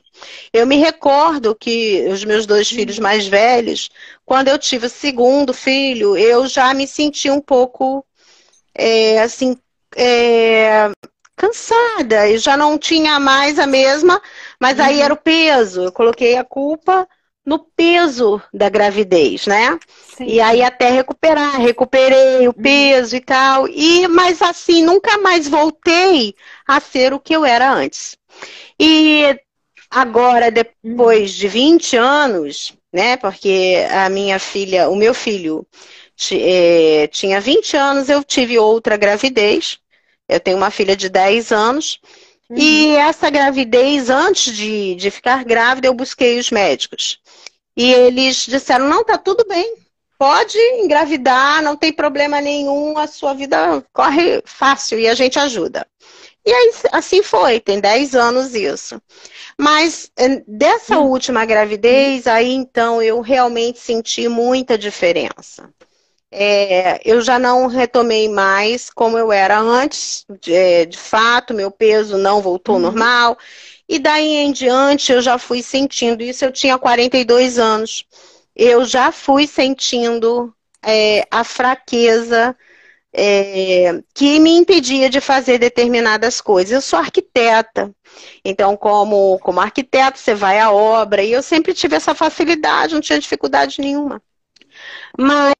Eu me recordo que os meus 2 filhos mais velhos, quando eu tive o segundo filho, eu já me senti um pouco assim, cansada, e já não tinha mais a mesma, mas aí era o peso, eu coloquei a culpa no peso da gravidez, né? Sim. E aí até recuperei o peso e tal, mas assim, nunca mais voltei a ser o que eu era antes. E agora, depois de 20 anos, né, porque o meu filho tinha 20 anos, eu tive outra gravidez. Eu tenho uma filha de 10 anos. E essa gravidez, antes de ficar grávida, eu busquei os médicos. E eles disseram, não, tá tudo bem. Pode engravidar, não tem problema nenhum, a sua vida corre fácil e a gente ajuda. E aí, assim foi, tem 10 anos isso. Mas dessa última gravidez, aí então eu realmente senti muita diferença. Eu já não retomei mais como eu era antes, de fato, meu peso não voltou ao normal. E daí em diante eu já fui sentindo isso, eu tinha 42 anos. Eu já fui sentindo a fraqueza que me impedia de fazer determinadas coisas. Eu sou arquiteta, então como arquiteto você vai à obra, e eu sempre tive essa facilidade, não tinha dificuldade nenhuma. Mas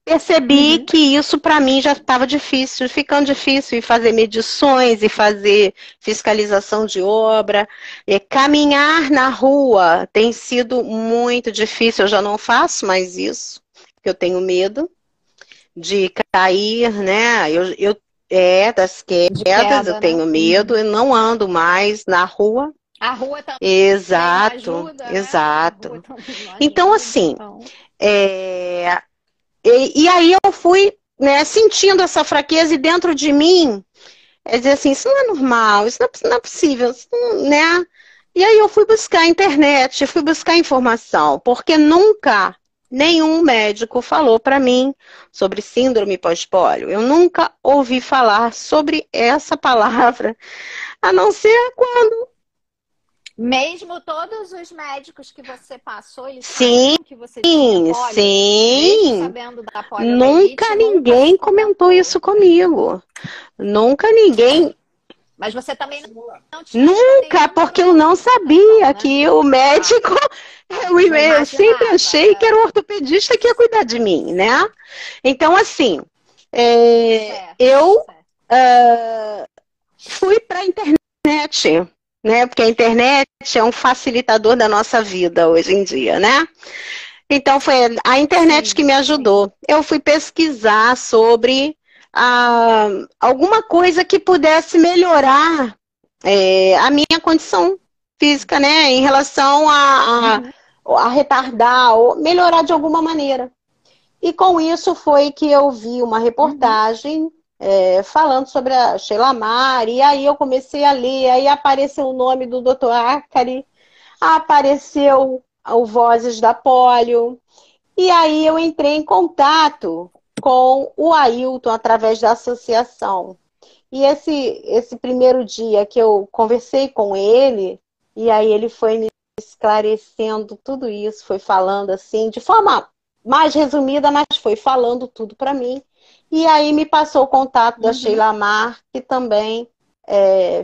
percebi que isso para mim já estava difícil, ficando difícil, e fazer medições, e fazer fiscalização de obra, e caminhar na rua tem sido muito difícil, eu já não faço mais isso, porque eu tenho medo de cair, né? Das quedas, eu tenho medo, eu não ando mais na rua. A rua também exato, não ajuda, exato. Né? Não ajuda, então, assim, então... E aí eu fui, né, sentindo essa fraqueza, e dentro de mim, dizer assim, isso não é normal, isso não é possível, isso não, né? E aí eu fui buscar a internet, fui buscar informação, porque nunca nenhum médico falou para mim sobre síndrome pós-pólio. Eu nunca ouvi falar sobre essa palavra, a não ser quando... Mesmo todos os médicos que você passou, eles sim, que você tinha pólio, sim. Sabendo da poliomielite, nunca ninguém comentou isso comigo. Nunca ninguém... Mas você também não tinha... Nunca, porque eu não sabia, né? Que o médico... Eu sempre achei que era o ortopedista que ia cuidar de mim, né? Então, assim, eu fui para a internet, né? Porque a internet é um facilitador da nossa vida hoje em dia, né? Então, foi a internet que me ajudou. Eu fui pesquisar sobre alguma coisa que pudesse melhorar a minha condição física, né? Em relação a retardar ou melhorar de alguma maneira. E com isso foi que eu vi uma reportagem falando sobre a Sheila Mar, e aí eu comecei a ler, aí apareceu o nome do Dr. Arcari, apareceu o Vozes da Polio, e aí eu entrei em contato com o Ailton através da associação. E esse primeiro dia que eu conversei com ele, e aí ele foi me esclarecendo tudo isso, foi falando assim, de forma mais resumida, mas foi falando tudo para mim. E aí me passou o contato da Sheila Mar, que também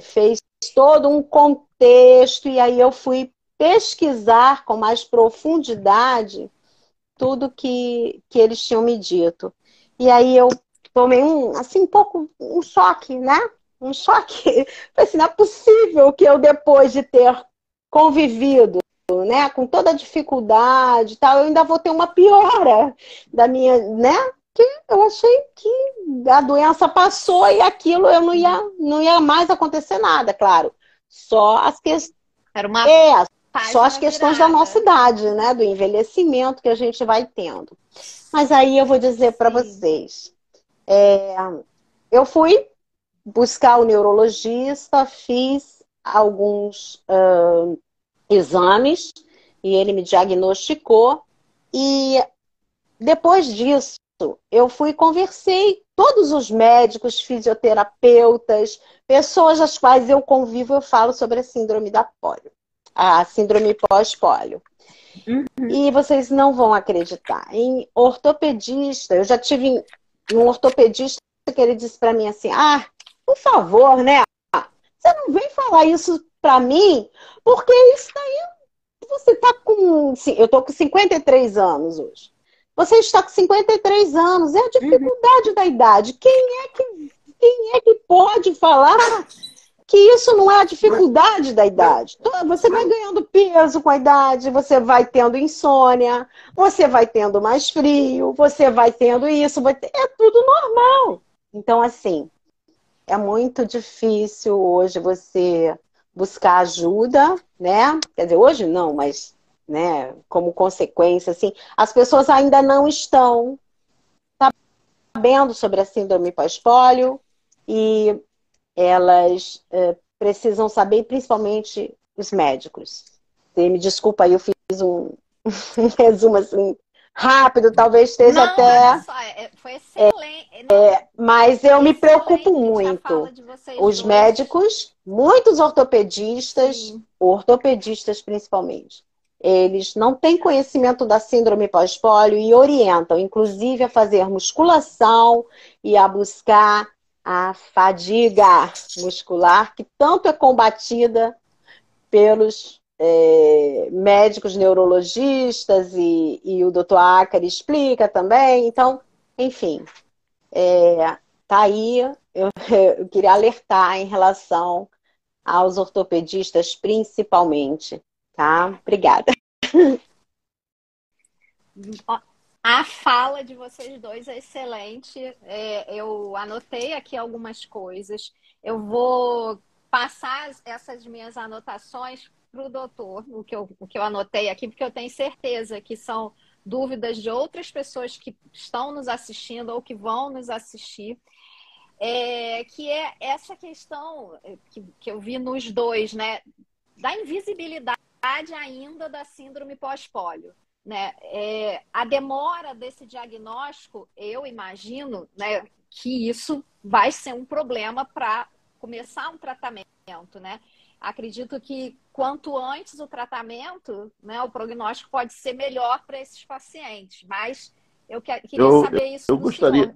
fez todo um contexto, e aí eu fui pesquisar com mais profundidade tudo que eles tinham me dito. E aí eu tomei assim, um pouco, um choque, né? Um choque. Falei assim, não é possível que eu, depois de ter convivido, né, com toda a dificuldade e tal, eu ainda vou ter uma piora da minha, né? Que eu achei que a doença passou e aquilo eu não ia mais acontecer nada, claro. Só as questões. Era uma Só as questões da nossa idade, né? Do envelhecimento que a gente vai tendo. Mas aí eu vou dizer para vocês. Eu fui buscar o neurologista, fiz alguns exames e ele me diagnosticou. E depois disso, eu fui e conversei. Todos os médicos, fisioterapeutas, pessoas às quais eu convivo, eu falo sobre a síndrome da polio. A síndrome pós-polio. E vocês não vão acreditar. Em ortopedista, eu já tive um ortopedista que ele disse para mim assim, por favor, né? Você não vem falar isso para mim, porque isso daí, você tá com... Eu tô com 53 anos hoje. Você está com 53 anos, é a dificuldade da idade. Quem é que pode falar que isso não é a dificuldade da idade? Você vai ganhando peso com a idade, você vai tendo insônia, você vai tendo mais frio, você vai tendo isso, é tudo normal. Então, assim, é muito difícil hoje você buscar ajuda, né? Quer dizer, hoje não, mas, né, como consequência, assim, as pessoas ainda não estão sabendo sobre a síndrome pós-polio e elas precisam saber, principalmente os médicos. Você me desculpa aí, eu fiz um resumo assim rápido, talvez esteja não, até... Olha só, foi excelente. Mas eu me preocupo muito. Os médicos, muitos ortopedistas, ortopedistas principalmente, eles não têm conhecimento da síndrome pós-polio e orientam, inclusive, a fazer musculação e a buscar a fadiga muscular, que tanto é combatida pelos médicos neurologistas e o Dr. Ácari explica também. Então, enfim, tá aí. Eu queria alertar em relação aos ortopedistas principalmente, tá? Obrigada. A fala de vocês dois é excelente. Eu anotei aqui algumas coisas. Eu vou passar essas minhas anotações para o doutor, o que eu anotei aqui, porque eu tenho certeza que são dúvidas de outras pessoas que estão nos assistindo ou que vão nos assistir. Que é essa questão que eu vi nos dois, né? Da invisibilidade ainda da síndrome pós-polio. Né? A demora desse diagnóstico, eu imagino, né, que isso vai ser um problema para começar um tratamento, né? Acredito que quanto antes o tratamento, né, o prognóstico pode ser melhor para esses pacientes, mas eu queria saber isso do senhor.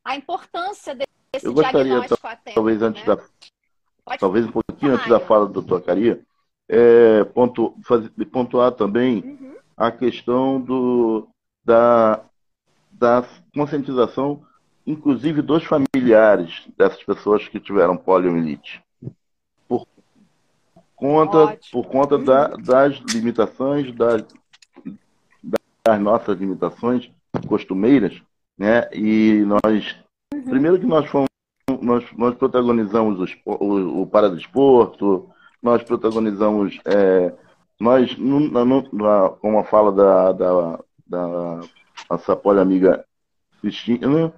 A importância desse diagnóstico a tempo. Talvez antes né? talvez um pouquinho antes da fala do Dr. Ácari, pontuar também a questão da conscientização, inclusive dos familiares dessas pessoas que tiveram poliomielite. Por conta das limitações, das nossas limitações costumeiras, né? E primeiro que nós protagonizamos o paradesporto, nós protagonizamos, como a fala da nossa poliamiga Cristina,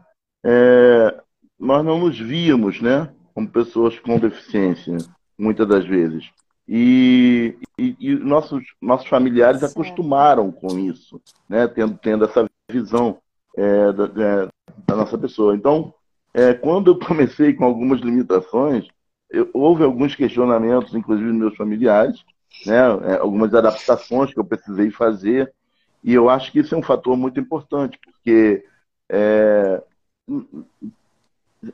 nós não nos víamos, né, como pessoas com deficiência, muitas das vezes. E nossos familiares acostumaram com isso, né, tendo essa visão da nossa pessoa. Então, quando eu comecei com algumas limitações, houve alguns questionamentos, inclusive dos meus familiares, né, algumas adaptações que eu precisei fazer, e eu acho que isso é um fator muito importante, porque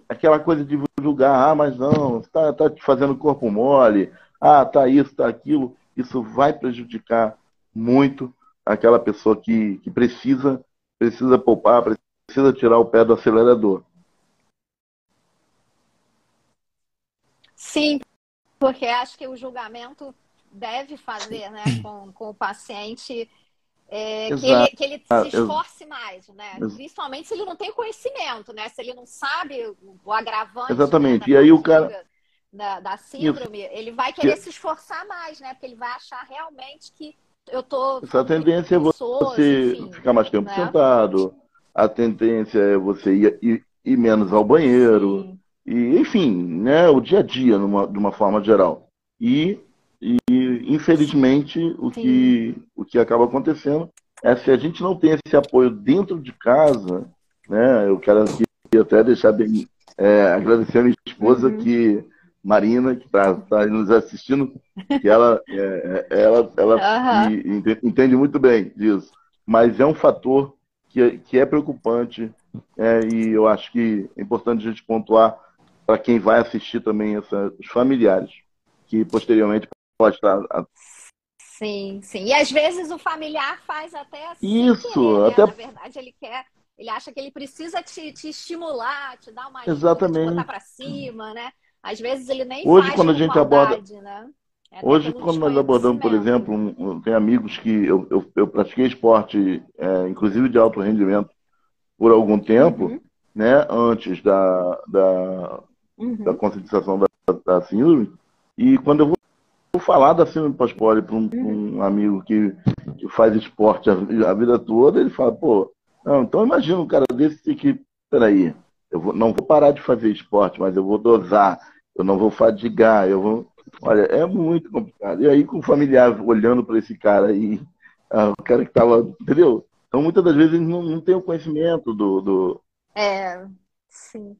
aquela coisa de julgar, mas não, tá te fazendo corpo mole, tá isso, tá aquilo, isso vai prejudicar muito aquela pessoa que precisa poupar, precisa tirar o pé do acelerador. Sim, porque acho que o julgamento deve fazer, né, com o paciente que ele se esforce mais, né? Principalmente se ele não tem conhecimento, né? Se ele não sabe o agravante, exatamente. Né, e aí o cara da síndrome, ele vai querer se esforçar mais, né? Porque ele vai achar realmente que eu tô essa tendência é você enfim, ficar mais tempo né? sentado, a tendência é você ir menos ao banheiro, Sim. e enfim, né, o dia a dia de uma forma geral. E infelizmente o que acaba acontecendo é se a gente não tem esse apoio dentro de casa, né? Eu quero aqui até deixar bem agradecer a minha esposa que Marina, que está nos assistindo, que ela entende muito bem disso. Mas é um fator que é preocupante, e eu acho que é importante a gente pontuar para quem vai assistir também os familiares, que posteriormente pode estar. Sim, sim. E às vezes o familiar faz até Isso, querer, né? até. Na verdade, ele acha que ele precisa te estimular, te dar uma ajuda, te botar Exatamente. para cima, né? Às vezes ele nem Hoje, faz quando a por gente aborda. maldade, né? É até Hoje, pelo quando nós abordamos, por desconhecimento. exemplo, tem amigos que eu pratiquei esporte, inclusive de alto rendimento, por algum tempo, né, antes da conscientização da síndrome, e quando eu vou falar da síndrome pós-pólio para um amigo que faz esporte a vida toda, ele fala, pô, não, então imagina um cara desse ter que, peraí, não vou parar de fazer esporte, mas eu vou dosar, eu não vou fadigar, eu vou. Olha, é muito complicado. E aí, com o familiar olhando para esse cara aí, o cara que estava. Entendeu? Então, muitas das vezes, eles não tem o conhecimento do. Sim.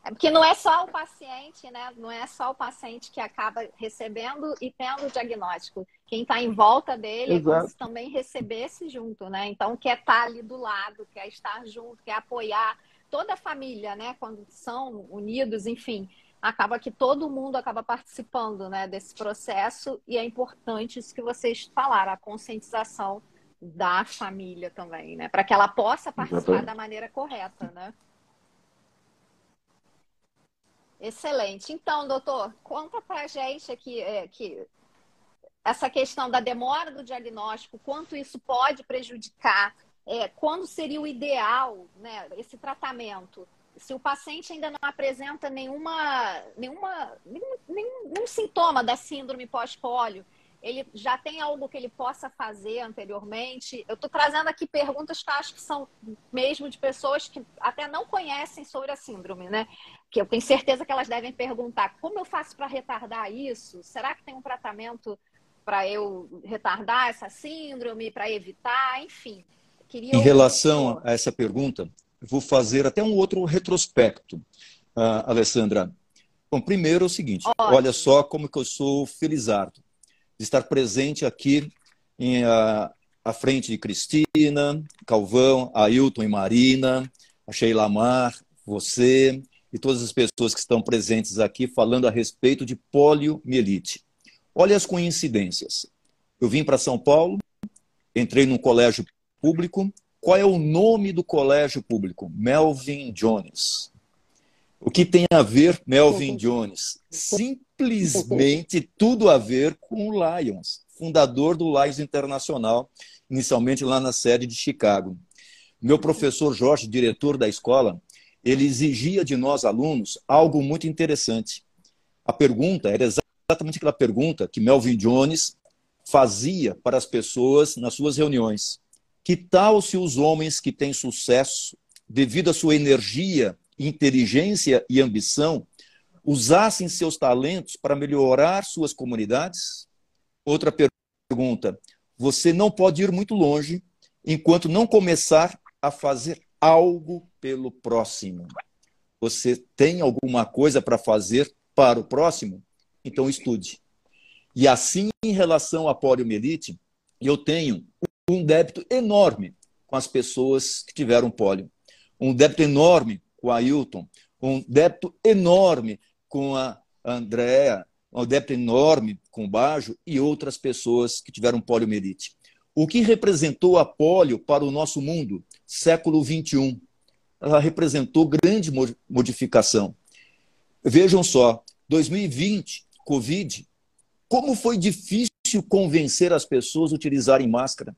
É porque não é só o paciente, né? Não é só o paciente que acaba recebendo e tendo o diagnóstico. Quem está em volta dele é como se também recebesse junto, né? Então, quer estar ali do lado, quer estar junto, quer apoiar toda a família, né? Quando são unidos, enfim, acaba que todo mundo acaba participando, né, desse processo, e é importante isso que vocês falaram, a conscientização da família também, né? Para que ela possa participar da maneira correta, né? Excelente. Então, doutor, conta pra gente aqui que essa questão da demora do diagnóstico, quanto isso pode prejudicar, quando seria o ideal, né, esse tratamento? Se o paciente ainda não apresenta nenhum sintoma da síndrome pós-pólio, ele já tem algo que ele possa fazer anteriormente? Eu estou trazendo aqui perguntas que eu acho que são mesmo de pessoas que até não conhecem sobre a síndrome, né? Que eu tenho certeza que elas devem perguntar: como eu faço para retardar isso? Será que tem um tratamento para eu retardar essa síndrome, para evitar? Enfim. Em relação a essa pergunta, eu vou fazer até um outro retrospecto, Alessandra. Bom, primeiro é o seguinte: olha só como que eu sou felizardo de estar presente aqui à frente de Cristina, Calvão, Ailton e Marina, a Sheila Mar, você e todas as pessoas que estão presentes aqui falando a respeito de poliomielite. Olha as coincidências. Eu vim para São Paulo, entrei num colégio público. Qual é o nome do colégio público? Melvin Jones. O que tem a ver Melvin Jones? Simplesmente tudo a ver com o Lions, fundador do Lions Internacional, inicialmente lá na sede de Chicago. Meu professor Jorge, diretor da escola, ele exigia de nós alunos algo muito interessante. A pergunta era exatamente aquela pergunta que Melvin Jones fazia para as pessoas nas suas reuniões. Que tal se os homens que têm sucesso, devido à sua energia, inteligência e ambição, usassem seus talentos para melhorar suas comunidades? Outra pergunta: você não pode ir muito longe enquanto não começar a fazer algo pelo próximo. Você tem alguma coisa para fazer para o próximo? Então estude. E assim, em relação à poliomielite, eu tenho um débito enorme com as pessoas que tiveram pólio. Um débito enorme com a Ailton, um débito enorme com a Andréa, um débito enorme com o Bajo e outras pessoas que tiveram poliomielite. O que representou a polio para o nosso mundo? Século XXI. Ela representou grande modificação. Vejam só, 2020, Covid, como foi difícil convencer as pessoas a utilizarem máscara,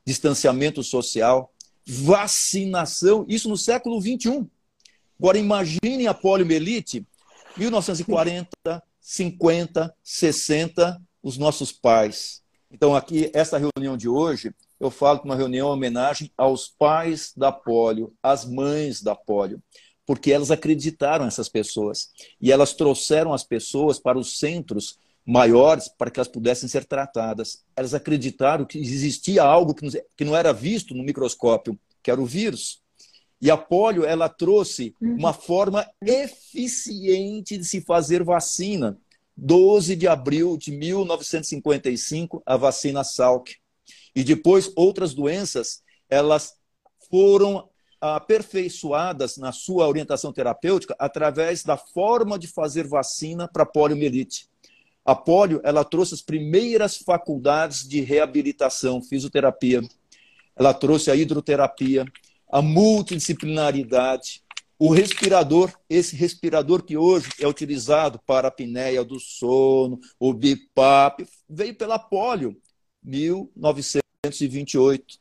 distanciamento social, vacinação, isso no século XXI. Agora imaginem a poliomielite, 1940, 50, 60, os nossos pais. Então aqui, essa reunião de hoje, eu falo que uma reunião em homenagem aos pais da polio, às mães da polio, porque elas acreditaram nessas pessoas e elas trouxeram as pessoas para os centros maiores para que elas pudessem ser tratadas. Elas acreditaram que existia algo que não era visto no microscópio, que era o vírus. E a polio, ela trouxe uma forma eficiente de se fazer vacina. 12 de abril de 1955, a vacina Salk. E depois outras doenças, elas foram aperfeiçoadas na sua orientação terapêutica através da forma de fazer vacina para poliomielite. A polio, ela trouxe as primeiras faculdades de reabilitação, fisioterapia. Ela trouxe a hidroterapia, a multidisciplinaridade, o respirador, esse respirador que hoje é utilizado para a apneia do sono, o BiPAP, veio pela polio, 1928.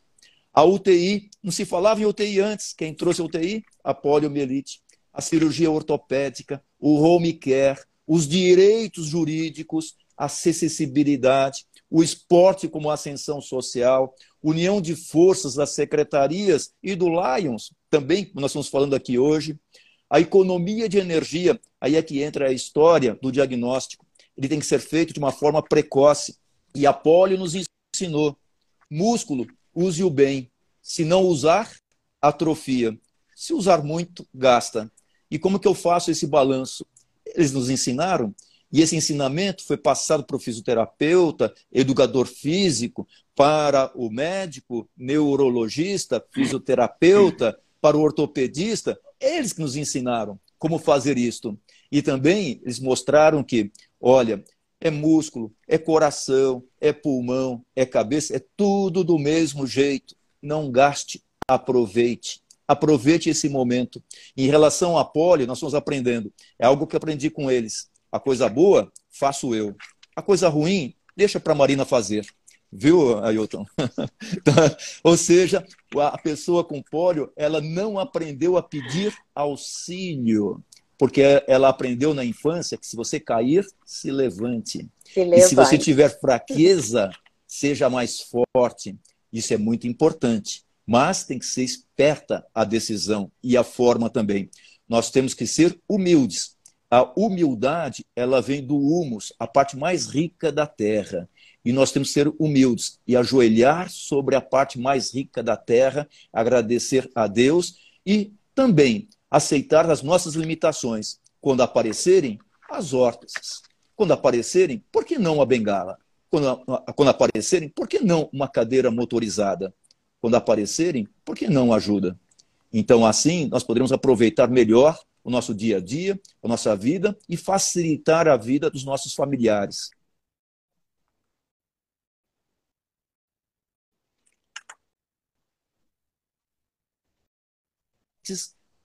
A UTI, não se falava em UTI antes, quem trouxe a UTI? A poliomielite. A cirurgia ortopédica, o home care, os direitos jurídicos, a acessibilidade, o esporte como ascensão social, união de forças das secretarias e do Lions, também, como nós estamos falando aqui hoje, a economia de energia, aí é que entra a história do diagnóstico. Ele tem que ser feito de uma forma precoce. E a polio nos ensinou, músculo, use-o bem. Se não usar, atrofia. Se usar muito, gasta. E como que eu faço esse balanço? Eles nos ensinaram, e esse ensinamento foi passado para o fisioterapeuta, educador físico, para o médico, neurologista, fisioterapeuta, para o ortopedista. Eles que nos ensinaram como fazer isto. E também eles mostraram que, olha, é músculo, é coração, é pulmão, é cabeça, é tudo do mesmo jeito. Não gaste, aproveite. Aproveite esse momento. Em relação à polio, nós estamos aprendendo. É algo que eu aprendi com eles. A coisa boa, faço eu. A coisa ruim, deixa para a Marina fazer. Viu, Ailton? Ou seja, a pessoa com polio, ela não aprendeu a pedir auxílio. Porque ela aprendeu na infância que se você cair, se levante. E se você tiver fraqueza, seja mais forte. Isso é muito importante. Mas tem que ser esperta a decisão e a forma também. Nós temos que ser humildes. A humildade, ela vem do humus, a parte mais rica da terra. E nós temos que ser humildes e ajoelhar sobre a parte mais rica da terra, agradecer a Deus e também aceitar as nossas limitações. Quando aparecerem, as órteses. Quando aparecerem, por que não a bengala? Quando aparecerem, por que não uma cadeira motorizada? Quando aparecerem, por que não ajuda? Então, assim, nós poderemos aproveitar melhor o nosso dia a dia, a nossa vida e facilitar a vida dos nossos familiares.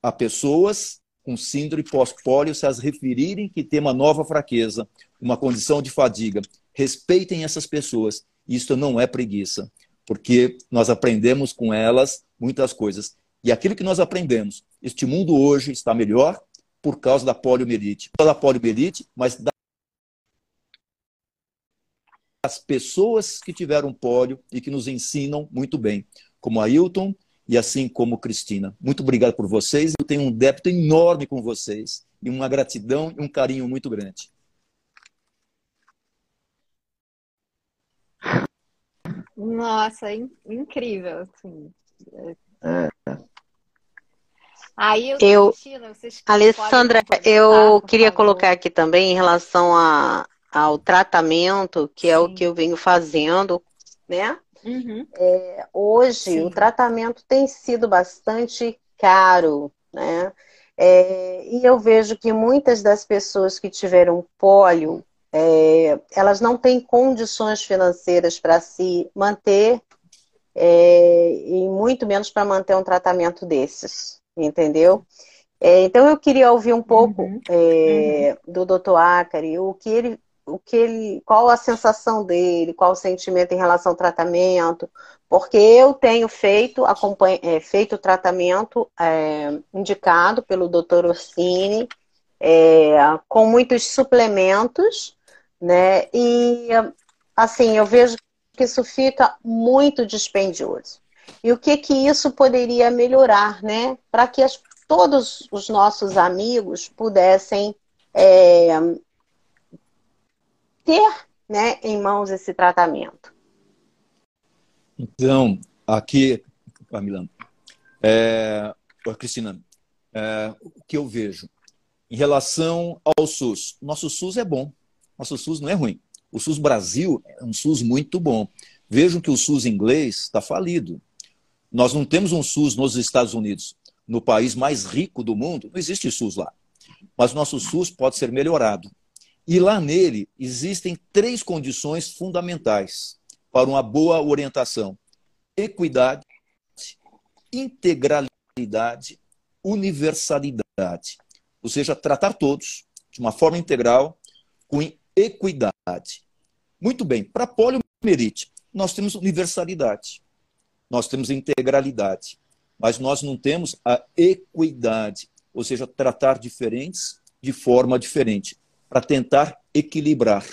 A pessoas com síndrome pós-polio se as referirem que tem uma nova fraqueza, uma condição de fadiga. Respeitem essas pessoas. Isso não é preguiça, porque nós aprendemos com elas muitas coisas. E aquilo que nós aprendemos, este mundo hoje está melhor por causa da poliomielite. Não da poliomielite, mas das pessoas que tiveram polio e que nos ensinam muito bem, como a Ailton e assim como Cristina. Muito obrigado por vocês. Eu tenho um débito enorme com vocês e uma gratidão e um carinho muito grande. Nossa, incrível. Assim. Aí, Cristina, Alessandra, eu queria colocar aqui também em relação ao tratamento, que é o que eu venho fazendo, né? Uhum. Hoje, Sim. o tratamento tem sido bastante caro, né? E eu vejo que muitas das pessoas que tiveram pólio, elas não têm condições financeiras para se manter e muito menos para manter um tratamento desses, entendeu? Então eu queria ouvir um pouco do Dr. Acari, qual a sensação dele, qual o sentimento em relação ao tratamento, porque eu tenho feito o tratamento indicado pelo Dr. Orsini, com muitos suplementos, né? E assim, eu vejo que isso fica muito dispendioso. E o que isso poderia melhorar, né? Para que todos os nossos amigos pudessem ter, né, em mãos esse tratamento. Então, aqui, Camila, Cristina, o que eu vejo em relação ao SUS? Nosso SUS é bom, nosso SUS não é ruim. O SUS Brasil é um SUS muito bom. Vejam que o SUS inglês está falido. Nós não temos um SUS nos Estados Unidos. No país mais rico do mundo, não existe SUS lá. Mas nosso SUS pode ser melhorado. E lá nele existem 3 condições fundamentais para uma boa orientação: equidade, integralidade, universalidade. Ou seja, tratar todos de uma forma integral, com equidade. Muito bem, para poliomielite, nós temos universalidade, nós temos integralidade, mas nós não temos a equidade, ou seja, tratar diferentes de forma diferente, para tentar equilibrar.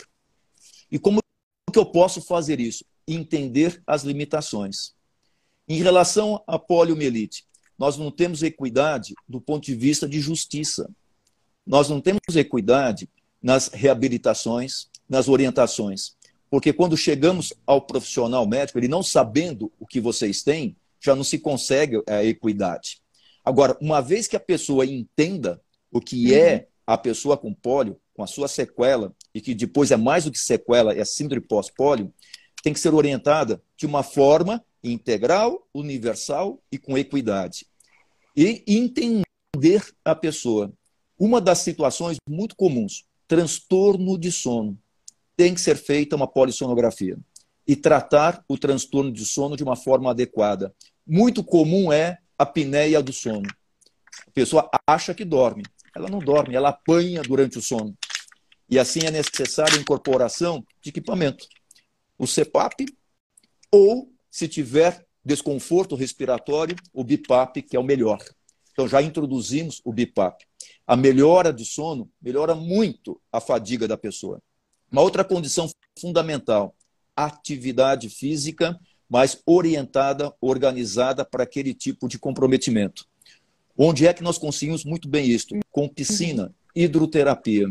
E como que eu posso fazer isso? Entender as limitações. Em relação à poliomielite, nós não temos equidade do ponto de vista de justiça. Nós não temos equidade nas reabilitações, nas orientações. Porque quando chegamos ao profissional médico, ele não sabendo o que vocês têm, já não se consegue a equidade. Agora, uma vez que a pessoa entenda o que é a pessoa com pólio, com a sua sequela, e que depois é mais do que sequela, é síndrome pós-pólio, tem que ser orientada de uma forma integral, universal e com equidade. E entender a pessoa. Uma das situações muito comuns, transtorno de sono. Tem que ser feita uma polissonografia e tratar o transtorno de sono de uma forma adequada. Muito comum é a apneia do sono. A pessoa acha que dorme. Ela não dorme, ela apanha durante o sono. E assim é necessária a incorporação de equipamento. O CPAP ou, se tiver desconforto respiratório, o BiPAP, que é o melhor. Então já introduzimos o BiPAP. A melhora de sono melhora muito a fadiga da pessoa. Uma outra condição fundamental, atividade física, mas orientada, organizada para aquele tipo de comprometimento. Onde é que nós conseguimos muito bem isso? Com piscina, hidroterapia.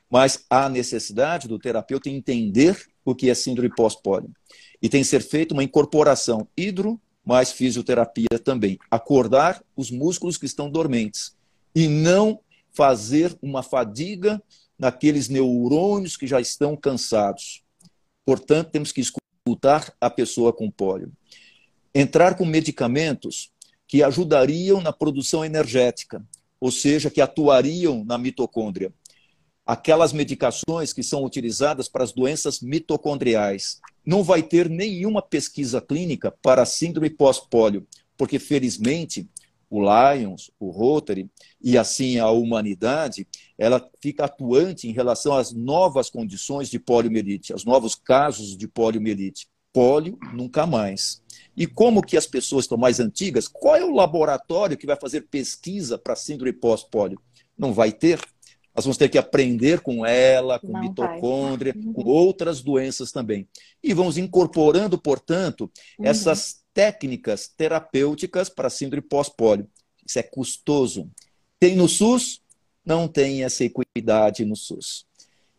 Mas há necessidade do terapeuta entender o que é síndrome pós-pólio. E tem que ser feita uma incorporação hidro mais fisioterapia também. Acordar os músculos que estão dormentes. E não fazer uma fadiga naqueles neurônios que já estão cansados. Portanto, temos que escutar a pessoa com pólio. Entrar com medicamentos que ajudariam na produção energética, ou seja, que atuariam na mitocôndria. Aquelas medicações que são utilizadas para as doenças mitocondriais. Não vai ter nenhuma pesquisa clínica para a síndrome pós-pólio, porque, felizmente, o Lions, o Rotary e assim a humanidade, ela fica atuante em relação às novas condições de poliomielite, aos novos casos de poliomielite. Pólio, nunca mais. E como que as pessoas estão mais antigas, qual é o laboratório que vai fazer pesquisa para síndrome pós-pólio? Não vai ter. Nós vamos ter que aprender com ela, com mitocôndria, com outras doenças também. E vamos incorporando, portanto, essas técnicas terapêuticas para síndrome pós-pólio. Isso é custoso. Tem no SUS? Não tem essa equidade no SUS.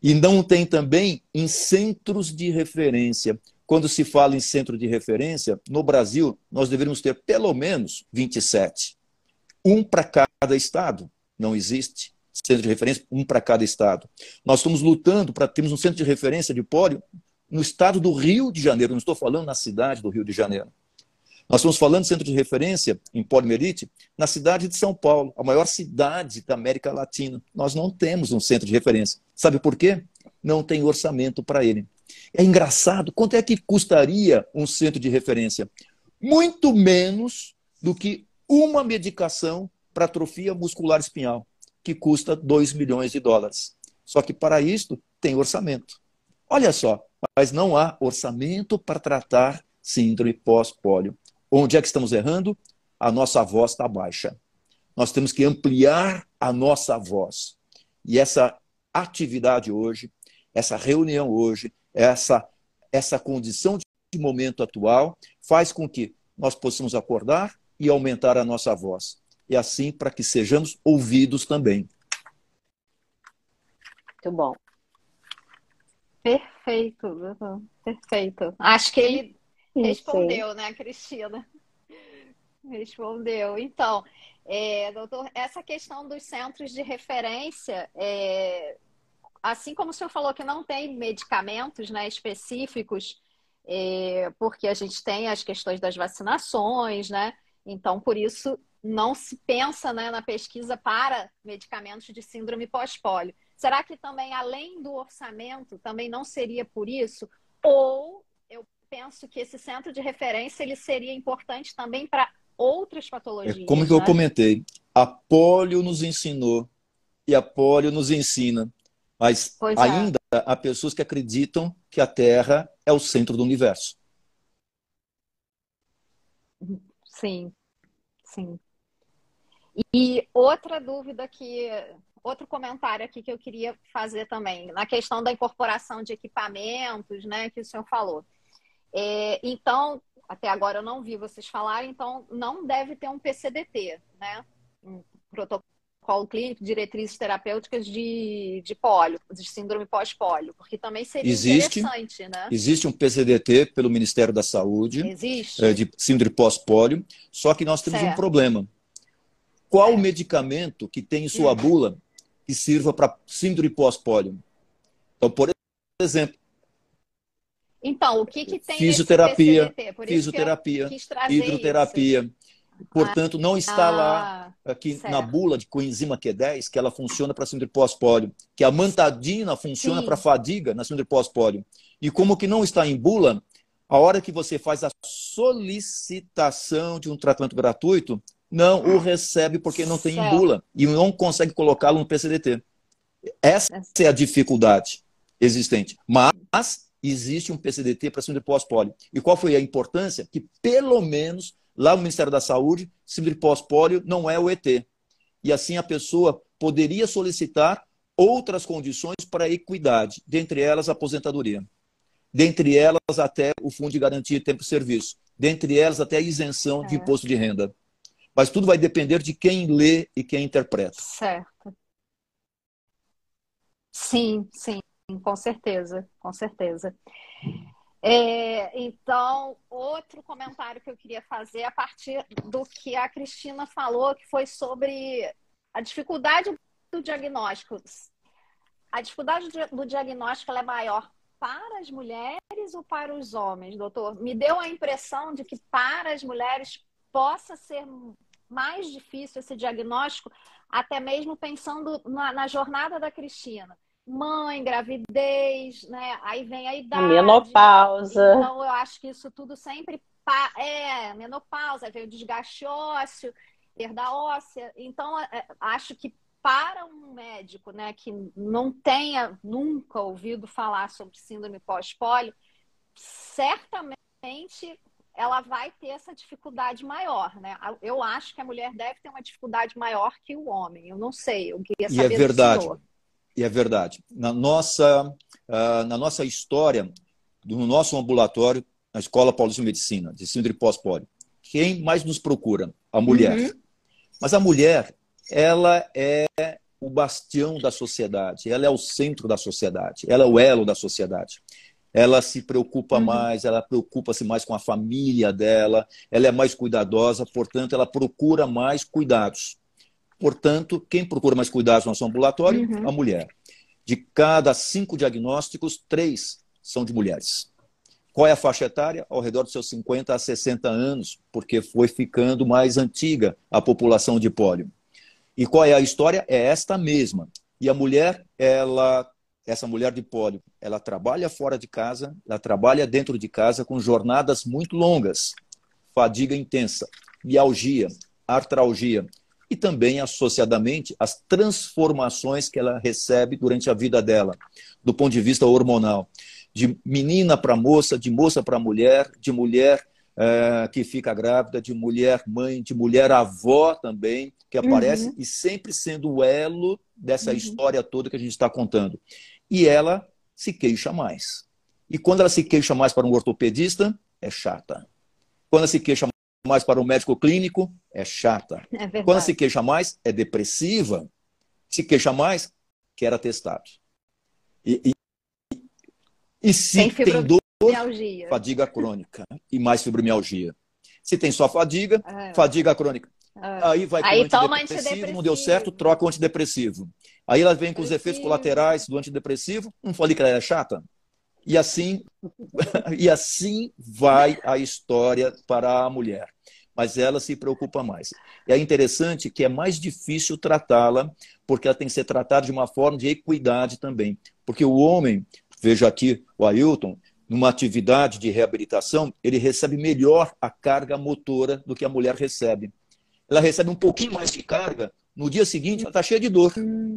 E não tem também em centros de referência. Quando se fala em centro de referência, no Brasil, nós deveríamos ter pelo menos 27. Um para cada estado. Não existe centro de referência, um para cada estado. Nós estamos lutando para termos um centro de referência de pólio no estado do Rio de Janeiro. Não estou falando na cidade do Rio de Janeiro. Nós estamos falando de centro de referência em poliomielite na cidade de São Paulo, a maior cidade da América Latina. Nós não temos um centro de referência. Sabe por quê? Não tem orçamento para ele. É engraçado. Quanto é que custaria um centro de referência? muito menos do que uma medicação para atrofia muscular espinhal, que custa 2 milhões de dólares. Só que para isso tem orçamento. Olha só, mas não há orçamento para tratar síndrome pós-pólio. Onde é que estamos errando? A nossa voz está baixa. Nós temos que ampliar a nossa voz. E essa atividade hoje, essa reunião hoje, essa condição de momento atual, faz com que nós possamos acordar e aumentar a nossa voz. E assim, para que sejamos ouvidos também. Muito bom. Perfeito, doutor. Perfeito. Acho que ele respondeu, né, Cristina? Respondeu. Então, doutor, essa questão dos centros de referência, assim como o senhor falou que não tem medicamentos, né, específicos, porque a gente tem as questões das vacinações, né? Então, por isso, não se pensa, né, na pesquisa para medicamentos de síndrome pós-pólio. Será que também, além do orçamento, também não seria por isso? Ou eu penso que esse centro de referência ele seria importante também para outras patologias? Como que eu comentei, a pólio nos ensinou e a pólio nos ensina. Mas ainda há pessoas que acreditam que a Terra é o centro do universo. Sim, sim. E outra dúvida outro comentário aqui que eu queria fazer também, na questão da incorporação de equipamentos, né, que o senhor falou. Então, até agora eu não vi vocês falarem, então não deve ter um PCDT, né? Um protocolo clínico, diretrizes terapêuticas de pólio, de síndrome pós-pólio, porque também seria interessante, né? Existe um PCDT pelo Ministério da Saúde, de síndrome pós-pólio, só que nós temos um problema. Qual o medicamento que tem em sua bula que sirva para síndrome pós-pólio? Então, por exemplo, então, o que tem fisioterapia, nesse PCDT? Por fisioterapia, isso que eu quis hidroterapia. isso. Portanto, não está lá aqui na bula de coenzima Q10 que ela funciona para síndrome pós-pólio, que a amantadina funciona para fadiga na síndrome pós-pólio. E como que não está em bula, a hora que você faz a solicitação de um tratamento gratuito, não o recebe porque não tem em bula e não consegue colocá-lo no PCDT. Essa é a dificuldade existente. Mas existe um PCDT para síndrome pós-pólio. E qual foi a importância? Que pelo menos lá no Ministério da Saúde, síndrome pós-pólio não é o ET. E assim a pessoa poderia solicitar outras condições para a equidade, dentre elas a aposentadoria, dentre elas até o fundo de garantia de tempo de serviço, dentre elas até a isenção de imposto de renda. Mas tudo vai depender de quem lê e quem interpreta. Certo. Sim, sim, com certeza, com certeza. Então, outro comentário que eu queria fazer a partir do que a Cristina falou, que foi sobre a dificuldade do diagnóstico. A dificuldade do diagnóstico ela é maior para as mulheres ou para os homens, doutor? Me deu a impressão de que para as mulheres possa ser mais difícil esse diagnóstico, até mesmo pensando na jornada da Cristina. Mãe, gravidez, né? Aí vem a idade. A menopausa. Então, eu acho que isso tudo sempre... menopausa, aí vem o desgaste ósseo, perda óssea. Então, acho que para um médico, né, que não tenha nunca ouvido falar sobre síndrome pós-pólio, certamente ela vai ter essa dificuldade maior, né? Eu acho que a mulher deve ter uma dificuldade maior que o homem. Eu não sei, eu queria saber do senhor. E é verdade. Na nossa história, no nosso ambulatório, na Escola Paulista de Medicina, de síndrome pós-pólio, quem mais nos procura? A mulher. Mas a mulher, ela é o bastião da sociedade, ela é o centro da sociedade, ela é o elo da sociedade. Ela se preocupa mais, ela preocupa-se mais com a família dela, ela é mais cuidadosa, portanto, ela procura mais cuidados. Portanto, quem procura mais cuidados no nosso ambulatório? A mulher. De cada 5 diagnósticos, 3 são de mulheres. Qual é a faixa etária? Ao redor dos seus 50 a 60 anos, porque foi ficando mais antiga a população de pólio. E qual é a história? É esta mesma. E a mulher, essa mulher de pólio, ela trabalha fora de casa, ela trabalha dentro de casa com jornadas muito longas. fadiga intensa, mialgia, artralgia e também, associadamente, as transformações que ela recebe durante a vida dela, do ponto de vista hormonal. De menina para moça, de moça para mulher, de mulher que fica grávida, de mulher mãe, de mulher avó também, que aparece, e sempre sendo o elo dessa história toda que a gente está contando. E ela se queixa mais. E quando ela se queixa mais para um ortopedista, é chata. Quando ela se queixa mais para um médico clínico, é chata. Quando ela se queixa mais, é depressiva. Se queixa mais, quer atestado. E se tem dor, fadiga crônica e mais fibromialgia. Se tem só fadiga, fadiga crônica. Aí vai com o antidepressivo, não deu certo, troca o antidepressivo. Aí ela vem com os efeitos colaterais do antidepressivo, não falei que ela era chata? E assim vai a história para a mulher. Mas ela se preocupa mais. E é interessante que é mais difícil tratá-la, porque ela tem que ser tratada de uma forma de equidade também. Porque o homem, veja aqui o Ailton, numa atividade de reabilitação, ele recebe melhor a carga motora do que a mulher recebe. Ela recebe um pouquinho mais de carga, no dia seguinte ela está cheia de dor,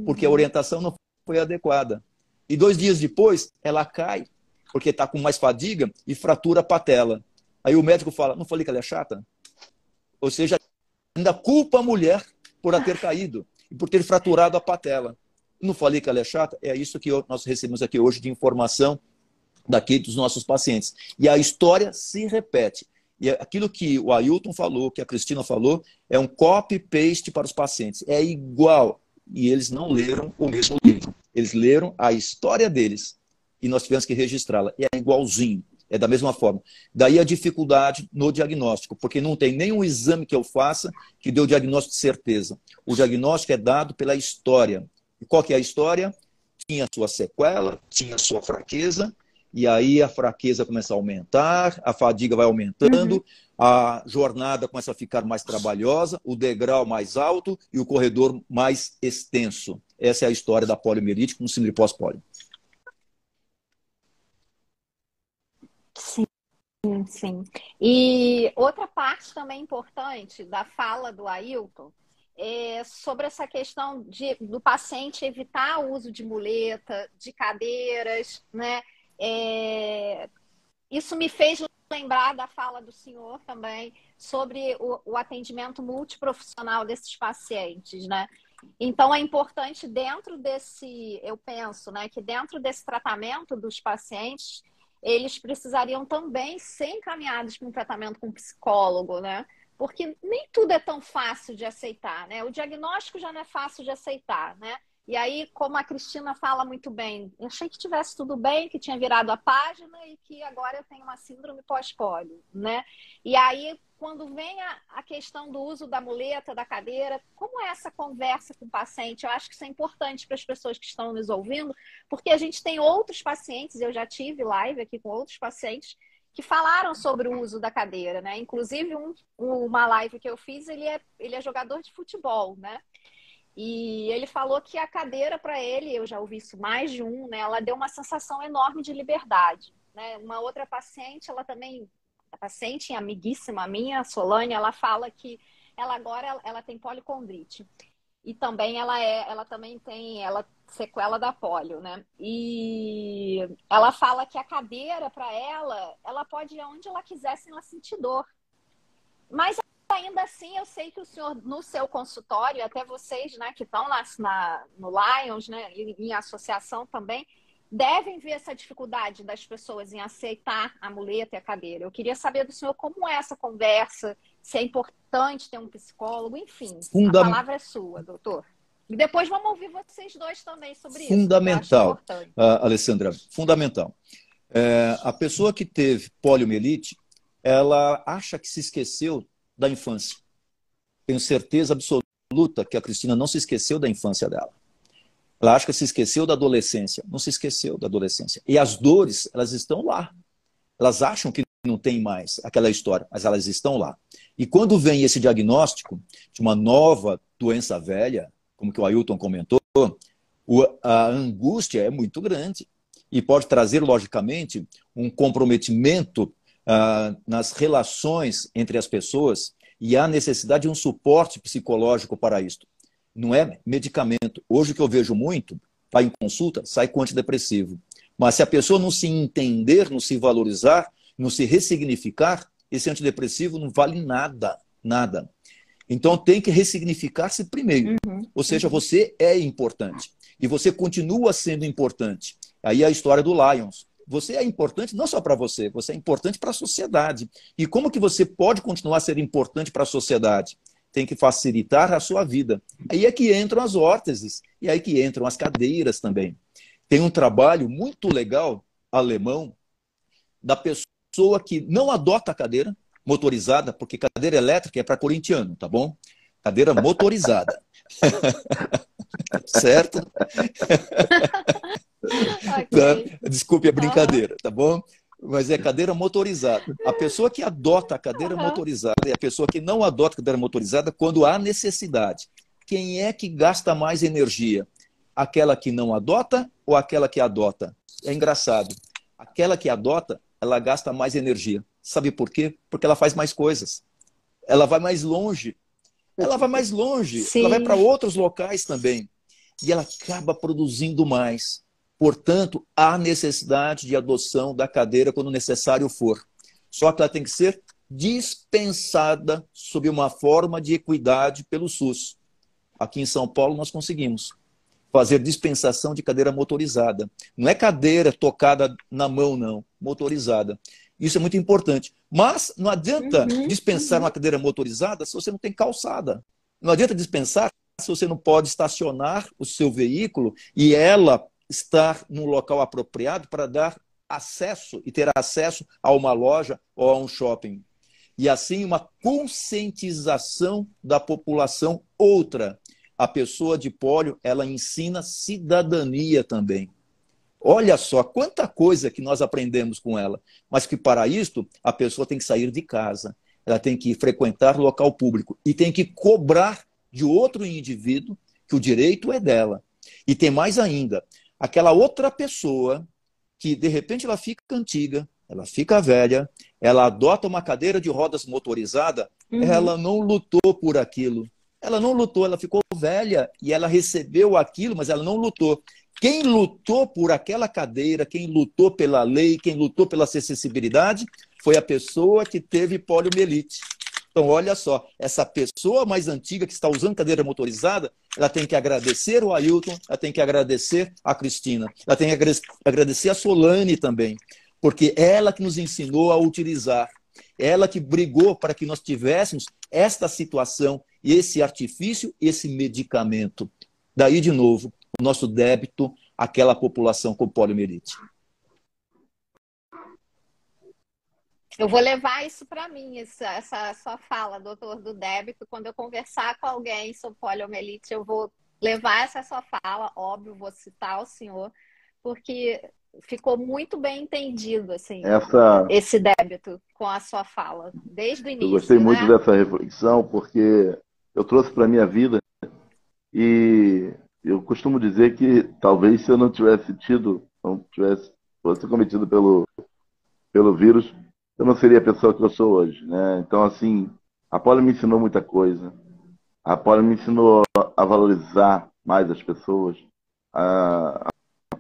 porque a orientação não foi adequada. E 2 dias depois, ela cai, porque está com mais fadiga e fratura a patela. Aí o médico fala, não falei que ela é chata? Ou seja, ainda culpa a mulher por ela ter caído e por ter fraturado a patela. Não falei que ela é chata? É isso que nós recebemos aqui hoje de informação daqui dos nossos pacientes. E a história se repete. E aquilo que o Ailton falou, que a Cristina falou, é um copy-paste para os pacientes. É igual. E eles não leram o mesmo livro. Eles leram a história deles. E nós tivemos que registrá-la. E é igualzinho. É da mesma forma. Daí a dificuldade no diagnóstico, porque não tem nenhum exame que eu faça que dê o diagnóstico de certeza. O diagnóstico é dado pela história. E qual que é a história? Tinha sua sequela, tinha sua fraqueza, e aí a fraqueza começa a aumentar, a fadiga vai aumentando, a jornada começa a ficar mais trabalhosa, o degrau mais alto e o corredor mais extenso. Essa é a história da poliomielite com síndrome pós-polio. Sim, sim. E outra parte também importante da fala do Ailton é sobre essa questão do paciente evitar o uso de muleta, de cadeiras, né? Isso me fez lembrar da fala do senhor também sobre o atendimento multiprofissional desses pacientes, né? Então, é importante dentro desse, eu penso, né, que dentro desse tratamento dos pacientes, eles precisariam também ser encaminhados para um tratamento com psicólogo, né? Porque nem tudo é tão fácil de aceitar, né? O diagnóstico já não é fácil de aceitar, né? E aí, como a Cristina fala muito bem, eu achei que tivesse tudo bem, que tinha virado a página e que agora eu tenho uma síndrome pós-pólio, né? E aí, quando vem a questão do uso da muleta, da cadeira, como é essa conversa com o paciente? Eu acho que isso é importante para as pessoas que estão nos ouvindo, porque a gente tem outros pacientes, eu já tive live aqui com outros pacientes, que falaram sobre o uso da cadeira, né? Inclusive, uma live que eu fiz, ele é jogador de futebol, né? E ele falou que a cadeira para ele, eu já ouvi isso mais de um, né? Ela deu uma sensação enorme de liberdade, né? Uma outra paciente, ela também, a paciente amiguíssima minha, Solane, ela fala que ela agora ela tem policondrite. E também ela também tem sequela da polio, né? E ela fala que a cadeira para ela pode ir aonde ela quiser sem ela sentir dor. Mas ainda assim, eu sei que o senhor, no seu consultório, até vocês, né, que estão no Lions, né, em associação também, devem ver essa dificuldade das pessoas em aceitar a muleta e a cadeira. Eu queria saber do senhor como é essa conversa, se é importante ter um psicólogo, enfim. A palavra é sua, doutor. E depois vamos ouvir vocês dois também sobre isso. Fundamental, Alessandra, fundamental. A pessoa que teve poliomielite, ela acha que se esqueceu da infância. Tenho certeza absoluta que a Cristina não se esqueceu da infância dela. Ela acha que se esqueceu da adolescência. Não se esqueceu da adolescência. E as dores, elas estão lá. Elas acham que não tem mais aquela história, mas elas estão lá. E quando vem esse diagnóstico de uma nova doença velha, como que o Ailton comentou, a angústia é muito grande. E pode trazer, logicamente, um comprometimento nas relações entre as pessoas e há necessidade de um suporte psicológico para isso. Não é medicamento. Hoje o que eu vejo muito, vai em consulta, sai com antidepressivo. Mas se a pessoa não se entender, não se valorizar, não se ressignificar, esse antidepressivo não vale nada, nada. Então tem que ressignificar-se primeiro. Ou seja, você é importante. E você continua sendo importante. Aí a história do Lions. Você é importante não só para você, você é importante para a sociedade. E como que você pode continuar a ser importante para a sociedade? Tem que facilitar a sua vida. Aí é que entram as órteses, e aí que entram as cadeiras também. Tem um trabalho muito legal, alemão, da pessoa que não adota a cadeira motorizada, porque cadeira elétrica é para corintiano, tá bom? Cadeira motorizada. Certo? Okay. Desculpe a brincadeira, tá bom? Mas é cadeira motorizada. A pessoa que adota a cadeira motorizada e a pessoa que não adota a cadeira motorizada quando há necessidade. Quem é que gasta mais energia? Aquela que não adota ou aquela que adota? É engraçado. Aquela que adota, ela gasta mais energia. Sabe por quê? Porque ela faz mais coisas. Ela vai mais longe. Ela vai mais longe. Sim. Ela vai para outros locais também. E ela acaba produzindo mais. Portanto, há necessidade de adoção da cadeira quando necessário for. Só que ela tem que ser dispensada sob uma forma de equidade pelo SUS. Aqui em São Paulo nós conseguimos fazer dispensação de cadeira motorizada. Não é cadeira tocada na mão, não. Motorizada. Isso é muito importante. Mas não adianta dispensar uma cadeira motorizada se você não tem calçada. Não adianta dispensar se você não pode estacionar o seu veículo e ela estar num local apropriado para dar acesso e ter acesso a uma loja ou a um shopping. E assim uma conscientização da população. Outra, a pessoa de pólio, ela ensina cidadania também. Olha só quanta coisa que nós aprendemos com ela. Mas que para isto a pessoa tem que sair de casa. Ela tem que frequentar local público e tem que cobrar de outro indivíduo que o direito é dela. E tem mais ainda. Aquela outra pessoa que, de repente, ela fica antiga, ela fica velha, ela adota uma cadeira de rodas motorizada, ela não lutou por aquilo. Ela não lutou, ela ficou velha e ela recebeu aquilo, mas ela não lutou. Quem lutou por aquela cadeira, quem lutou pela lei, quem lutou pela acessibilidade, foi a pessoa que teve poliomielite. Então, olha só, essa pessoa mais antiga que está usando cadeira motorizada, ela tem que agradecer o Ailton, ela tem que agradecer a Cristina, ela tem que agradecer a Solane também, porque ela que nos ensinou a utilizar, ela que brigou para que nós tivéssemos esta situação, e esse artifício, esse medicamento. Daí, de novo, o nosso débito àquela população com poliomielite. Eu vou levar isso para mim, essa sua fala, doutor, do débito. Quando eu conversar com alguém sobre poliomielite, eu vou levar essa sua fala, óbvio, vou citar o senhor, porque ficou muito bem entendido, assim, esse débito com a sua fala, desde o início. Eu gostei muito dessa reflexão, porque eu trouxe para a minha vida e eu costumo dizer que talvez se eu não tivesse fosse cometido pelo vírus, eu não seria a pessoa que eu sou hoje, né? Então, assim, a polio me ensinou muita coisa. A polio me ensinou a valorizar mais as pessoas. A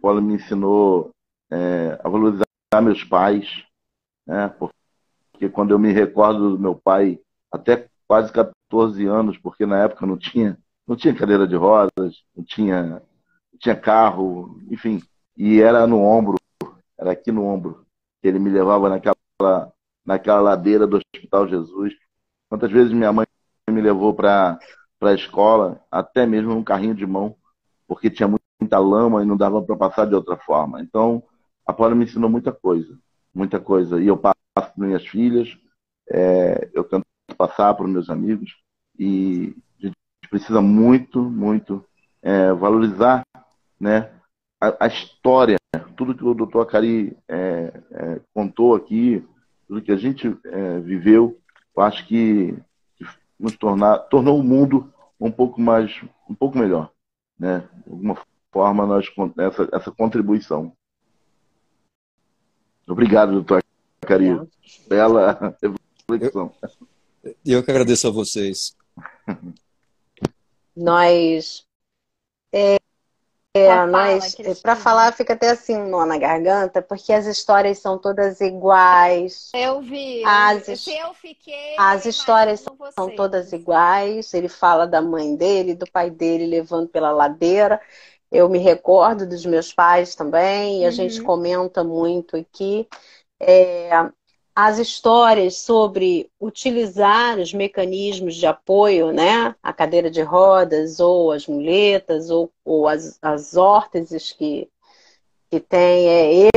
polio me ensinou a valorizar meus pais, né? Porque quando eu me recordo do meu pai, até quase 14 anos, porque na época não tinha cadeira de rodas, não tinha carro, enfim. E era no ombro, era aqui no ombro, que ele me levava naquela ladeira do Hospital Jesus. Quantas vezes minha mãe me levou para a escola, até mesmo num carrinho de mão, porque tinha muita lama e não dava para passar de outra forma. Então, a polio me ensinou muita coisa, muita coisa. E eu passo para minhas filhas, eu tento passar para os meus amigos, e a gente precisa muito, muito valorizar, né, a história, tudo que o doutor Acari contou aqui, tudo que a gente viveu, eu acho que nos tornou o mundo um pouco melhor, né? De alguma forma, essa contribuição. Obrigado, doutor Cario. Bela reflexão. Eu que agradeço a vocês. Nós, para falar, fica até assim um nó na garganta, porque as histórias são todas iguais. Eu vi. Se eu fiquei, as histórias são vocês. todas iguais. Ele fala da mãe dele, do pai dele levando pela ladeira. Eu me recordo dos meus pais também, e a gente comenta muito aqui. As histórias sobre utilizar os mecanismos de apoio, né? A cadeira de rodas, ou as muletas, ou as órteses que tem.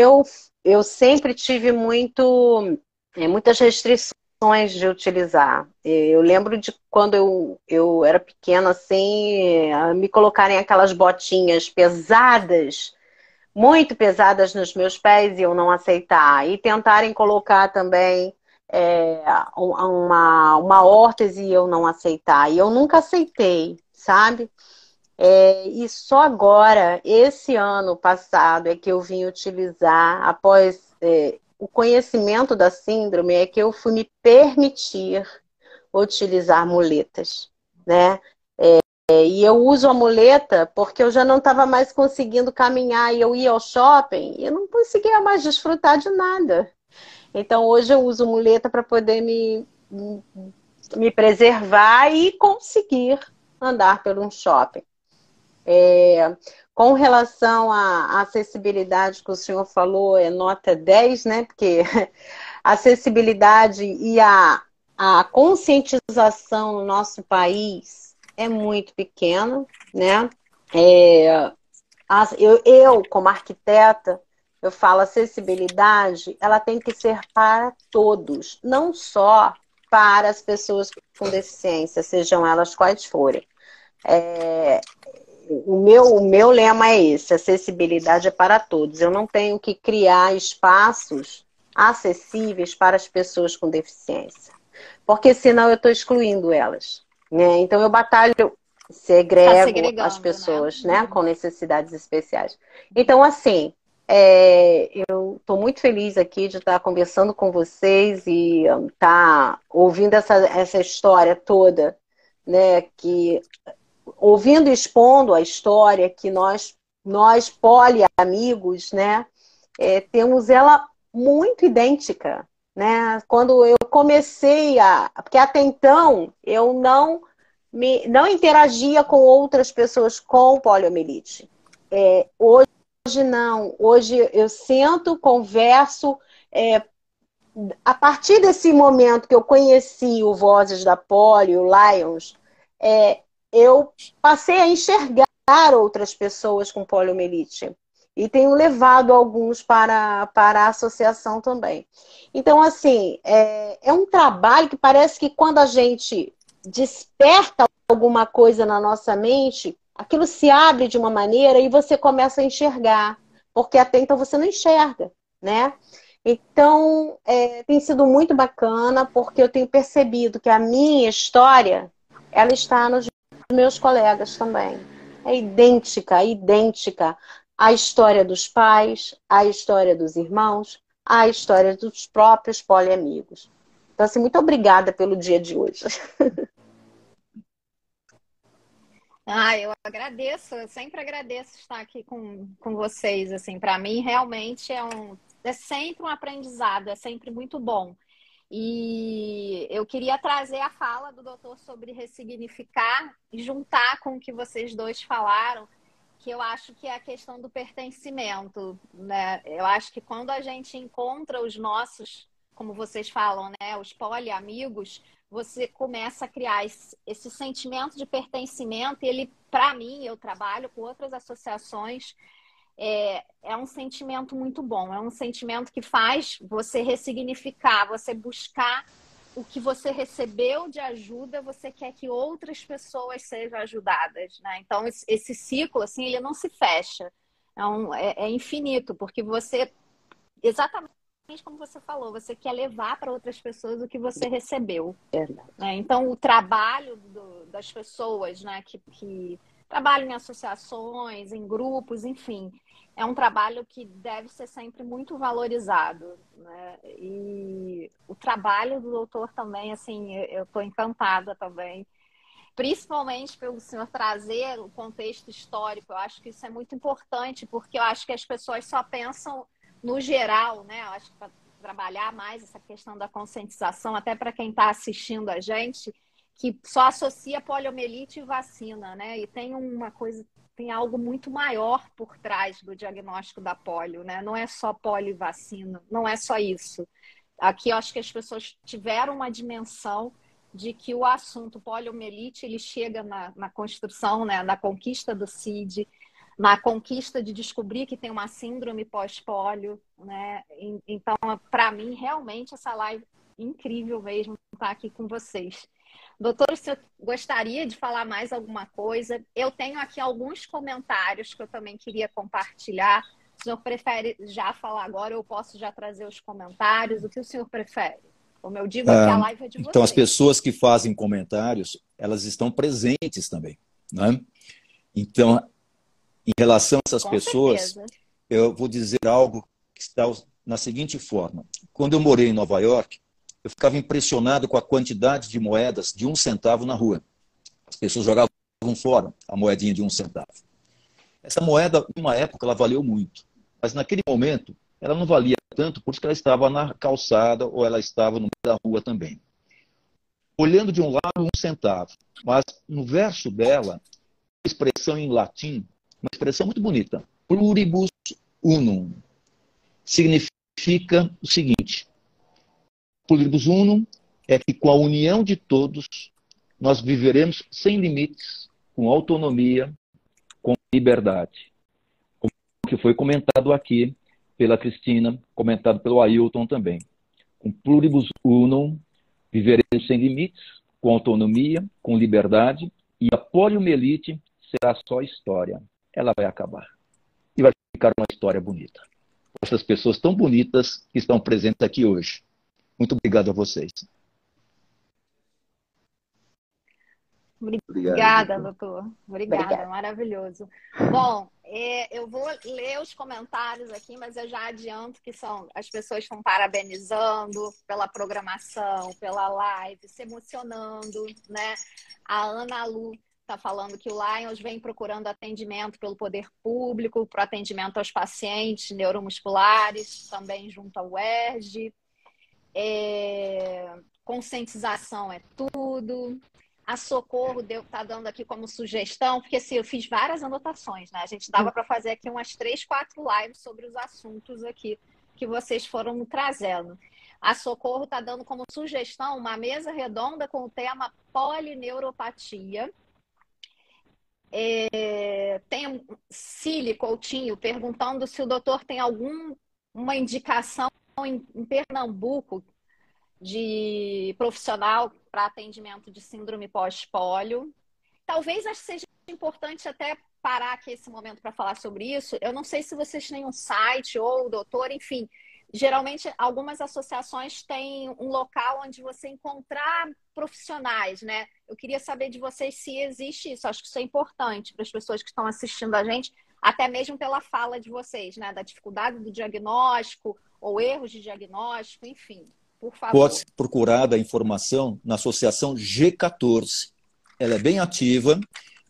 Eu sempre tive muitas restrições de utilizar. Eu lembro de quando eu era pequena, assim, me colocarem aquelas botinhas pesadas, muito pesadas nos meus pés e eu não aceitar. E tentarem colocar também uma órtese e eu não aceitar. E eu nunca aceitei, sabe? E só agora, esse ano passado, é que eu vim utilizar, após o conhecimento da síndrome, é que eu fui me permitir utilizar muletas, né? E eu uso a muleta porque eu já não estava mais conseguindo caminhar e eu ia ao shopping e eu não conseguia mais desfrutar de nada. Então hoje eu uso muleta para poder me preservar e conseguir andar por um shopping. Com relação à acessibilidade que o senhor falou, é nota 10, né? Porque a acessibilidade e a conscientização no nosso país é muito pequena, né? Eu, como arquiteta, eu falo acessibilidade, ela tem que ser para todos, não só para as pessoas com deficiência, sejam elas quais forem. O meu lema é esse: acessibilidade é para todos. Eu não tenho que criar espaços acessíveis para as pessoas com deficiência, porque senão eu estou excluindo elas, né? Então eu batalho, segrego as pessoas, né, com necessidades especiais. Então, assim, eu estou muito feliz aqui de estar conversando com vocês e estar ouvindo essa história toda, né, ouvindo e expondo a história que nós poliamigos, né, temos ela muito idêntica, né? Quando eu comecei porque até então eu não interagia com outras pessoas com poliomielite. Hoje não. Hoje eu sento, converso. A partir desse momento que eu conheci o Vozes da Polio, o Lions, eu passei a enxergar outras pessoas com poliomielite. E tenho levado alguns para a associação também. Então, assim, é um trabalho que parece que quando a gente desperta alguma coisa na nossa mente, aquilo se abre de uma maneira e você começa a enxergar. Porque até então você não enxerga, né? Então, tem sido muito bacana, porque eu tenho percebido que a minha história, ela está nos meus colegas também. É idêntica, idêntica à história dos pais, à história dos irmãos, à história dos próprios poliamigos. Então, assim, muito obrigada pelo dia de hoje. Eu agradeço, eu sempre agradeço estar aqui com vocês. Assim, para mim, realmente é sempre um aprendizado, é sempre muito bom. E eu queria trazer a fala do doutor sobre ressignificar e juntar com o que vocês dois falaram, que eu acho que é a questão do pertencimento, né? Eu acho que quando a gente encontra os nossos, como vocês falam, né, os poliamigos, você começa a criar esse sentimento de pertencimento. E ele, para mim, eu trabalho com outras associações, é um sentimento muito bom. É um sentimento que faz você ressignificar, você buscar o que você recebeu de ajuda, você quer que outras pessoas sejam ajudadas, né? Então, esse ciclo, assim, ele não se fecha. É infinito, porque você, exatamente como você falou, você quer levar para outras pessoas o que você recebeu. Né? Então, o trabalho das pessoas, né, que trabalho em associações, em grupos, enfim. É um trabalho que deve ser sempre muito valorizado, né? E o trabalho do doutor também, assim, eu estou encantada também, principalmente pelo senhor trazer o contexto histórico. Eu acho que isso é muito importante, porque eu acho que as pessoas só pensam no geral, né? Eu acho que para trabalhar mais essa questão da conscientização, até para quem está assistindo a gente, que só associa poliomielite e vacina, né? E tem uma coisa, tem algo muito maior por trás do diagnóstico da polio, né? Não é só polio e vacina, não é só isso. Aqui eu acho que as pessoas tiveram uma dimensão de que o assunto poliomielite ele chega na construção, né, na conquista do CID, na conquista de descobrir que tem uma síndrome pós-polio, né? Então, para mim, realmente, essa live é incrível mesmo estar aqui com vocês. Doutor, o senhor gostaria de falar mais alguma coisa? Eu tenho aqui alguns comentários que eu também queria compartilhar. O senhor prefere já falar agora ou eu posso já trazer os comentários? O que o senhor prefere? Como eu digo, aqui a live é de vocês. Então, as pessoas que fazem comentários, elas estão presentes também, né? Então, em relação a essas pessoas, eu vou dizer algo que está na seguinte forma. Quando eu morei em Nova York, eu ficava impressionado com a quantidade de moedas de 1 centavo na rua. As pessoas jogavam fora a moedinha de 1 centavo. Essa moeda, numa época, ela valeu muito. Mas naquele momento, ela não valia tanto porque ela estava na calçada ou ela estava no meio da rua também. Olhando de um lado, 1 centavo. Mas no verso dela, uma expressão em latim, uma expressão muito bonita. Pluribus unum. Significa o seguinte. Pluribus unum é que com a união de todos, nós viveremos sem limites, com autonomia, com liberdade. Como que foi comentado aqui pela Cristina, comentado pelo Ailton também. Com pluribus unum, viveremos sem limites, com autonomia, com liberdade, e a poliomielite será só história. Ela vai acabar. E vai ficar uma história bonita. Essas pessoas tão bonitas que estão presentes aqui hoje. Muito obrigado a vocês. Obrigada, doutor. Obrigada, maravilhoso. Bom, eu vou ler os comentários aqui, mas eu já adianto que as pessoas estão parabenizando pela programação, pela live, se emocionando, né? A Ana Lu está falando que o Lions vem procurando atendimento pelo poder público, para atendimento aos pacientes neuromusculares, também junto ao UERJ. Conscientização é tudo. A Socorro está dando aqui como sugestão, porque assim, eu fiz várias anotações, né? A gente dava para fazer aqui umas 3, 4 lives sobre os assuntos aqui que vocês foram me trazendo. A Socorro está dando como sugestão uma mesa redonda com o tema polineuropatia. Tem Cíli Coutinho perguntando se o doutor tem alguma indicação em Pernambuco de profissional para atendimento de síndrome pós-polio. Talvez acho que seja importante até parar aqui esse momento para falar sobre isso. Eu não sei se vocês têm um site ou o doutor, enfim. Geralmente, algumas associações têm um local onde você encontrar profissionais, né? Eu queria saber de vocês se existe isso. Acho que isso é importante para as pessoas que estão assistindo a gente, até mesmo pela fala de vocês, né? Da dificuldade do diagnóstico ou erros de diagnóstico, enfim. Por favor. Pode ser procurada a informação na Associação G14. Ela é bem ativa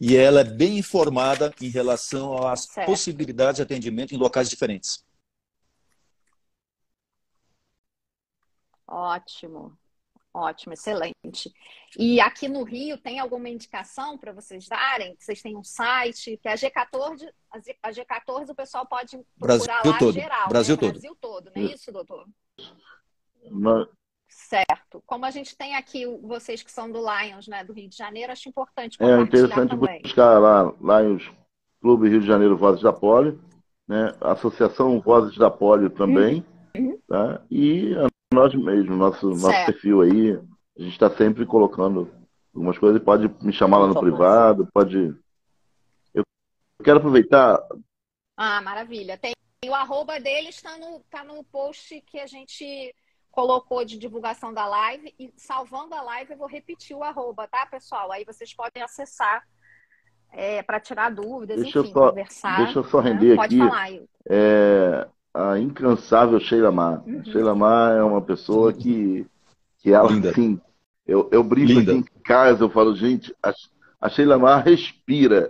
e ela é bem informada em relação às possibilidades de atendimento em locais diferentes. Ótimo, ótimo, excelente. E aqui no Rio tem alguma indicação para vocês darem? Vocês têm um site? Que a G14 o pessoal pode procurar Brasil lá todo. geral, Brasil né? todo. Brasil todo, não é isso, doutor? Certo. Como a gente tem aqui vocês que são do Lions, né, do Rio de Janeiro, acho importante compartilhar interessante também. Buscar lá Lions Clube Rio de Janeiro Vozes da Polio, né? Associação Vozes da Polio também, tá? E nós mesmos, nosso perfil aí, a gente está sempre colocando algumas coisas, pode me chamar lá no privado, pode... Eu quero aproveitar... Maravilha. Tem o arroba deles, tá no post que a gente colocou de divulgação da live, e salvando a live eu vou repetir o arroba, tá, pessoal? Aí vocês podem acessar para tirar dúvidas, Deixa enfim, eu só, conversar. deixa eu só Né? render Pode aqui. falar, Ailton. A incansável Sheila Mar. Sheila Mar é uma pessoa que ela, Linda. assim, eu brinco aqui Linda. em casa, eu falo, gente, a Sheila Mar respira.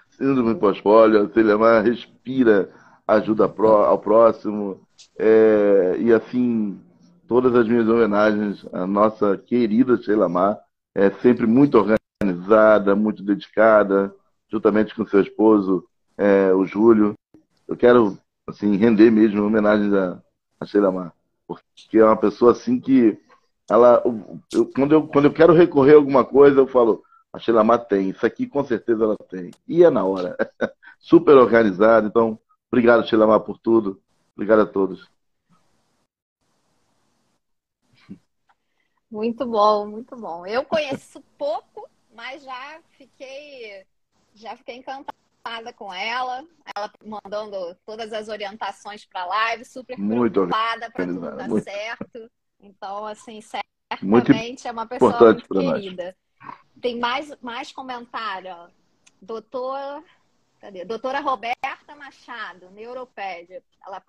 Síndrome pós-pólio, a Sheila Mar respira ajuda ao próximo. E assim, todas as minhas homenagens à nossa querida Sheila Mar, sempre muito organizada, muito dedicada, juntamente com seu esposo, o Júlio. Eu quero, assim, render mesmo homenagens à Sheila Mar, porque é uma pessoa assim que quando eu quero recorrer a alguma coisa, eu falo, a Sheila Mar tem, isso aqui com certeza ela tem. E é na hora. Super organizado. Então, obrigado, Sheila Mar, por tudo. Obrigado a todos. Muito bom, muito bom. Eu conheço pouco, mas já fiquei encantada com ela. Ela mandando todas as orientações para a live, super preocupada para tudo dar certo. Então, assim, certamente é uma pessoa muito querida. Tem mais comentário. Doutora Roberta Machado, Neuropédia. Ela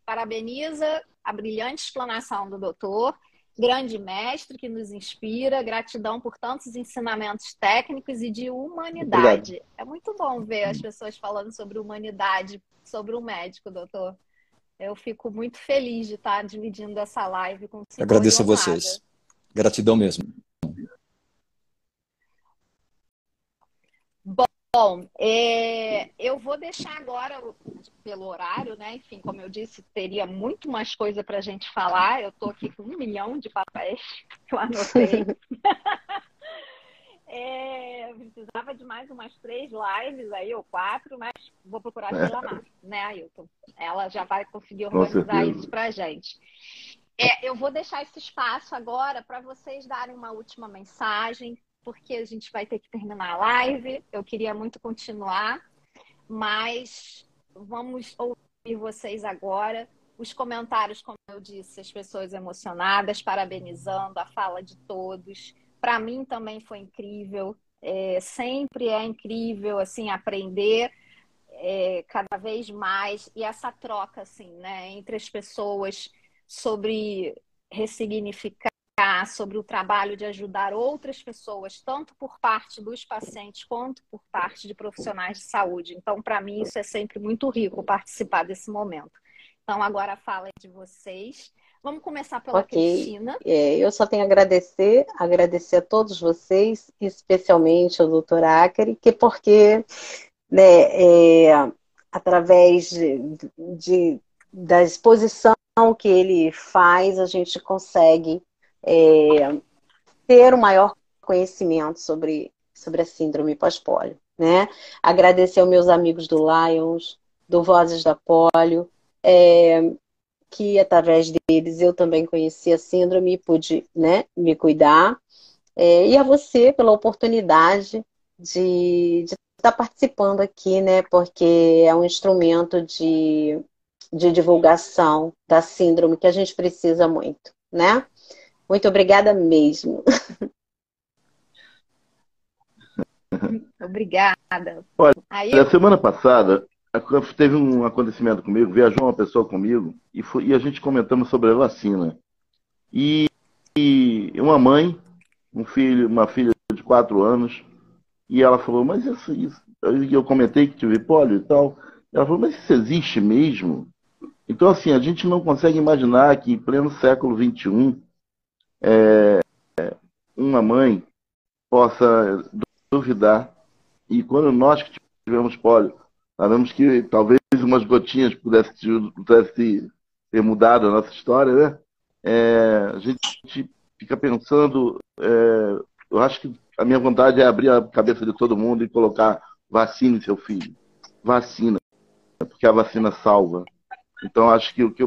parabeniza a brilhante explanação do doutor. Grande mestre que nos inspira, gratidão por tantos ensinamentos técnicos e de humanidade. Obrigado. É muito bom ver as pessoas falando sobre humanidade, sobre o médico, doutor. Eu fico muito feliz de estar dividindo essa live com o senhor. Agradeço a vocês. Gratidão mesmo. Bom, eu veu deixar agora, pelo horário, né? Enfim, como eu disse, teria muito mais coisa para a gente falar. Eu estou aqui com 1 milhão de papéis que eu anotei. Precisava de mais umas 3 lives aí, ou 4, mas vou procurar a Sheila Mar, né, Ailton? Ela já vai conseguir organizar isso para a gente. Eu vou deixar esse espaço agora para vocês darem uma última mensagem, porque a gente vai ter que terminar a live. Eu queria muito continuar, mas vamos ouvir vocês agora. Os comentários, como eu disse, as pessoas emocionadas, parabenizando a fala de todos. Para mim também foi incrível. Sempre é incrível assim, aprender cada vez mais. E essa troca assim, né, entre as pessoas sobre ressignificar, sobre o trabalho de ajudar outras pessoas, tanto por parte dos pacientes quanto por parte de profissionais de saúde. Então, para mim, isso é sempre muito rico participar desse momento. Então, agora a fala é de vocês. Vamos começar pela Cristina. Eu só tenho a agradecer a todos vocês, especialmente ao Dr. Acari, porque através da exposição que ele faz, a gente consegue ter um maior conhecimento sobre a síndrome pós-pólio, né? Agradecer aos meus amigos do Lions, do Vozes da Pólio, que através deles eu também conheci a síndrome e pude, né, me cuidar. E a você pela oportunidade de estar participando aqui, né? Porque é um instrumento de divulgação da síndrome que a gente precisa muito, né? Muito obrigada mesmo. Obrigada. Olha, a semana passada teve um acontecimento comigo, viajou uma pessoa comigo e a gente comentamos sobre a vacina. E uma mãe, uma filha de 4 anos, e ela falou, mas isso. Eu comentei que tive pólio e tal. Ela falou, mas isso existe mesmo? Então, assim, a gente não consegue imaginar que em pleno século XXI, uma mãe possa duvidar. E quando nós que tivemos pólio, sabemos que talvez umas gotinhas pudesse ter mudado a nossa história, né? A gente fica pensando, eu acho que a minha vontade é abrir a cabeça de todo mundo e colocar vacina em seu filho. Vacina, porque a vacina salva. Então, acho que o que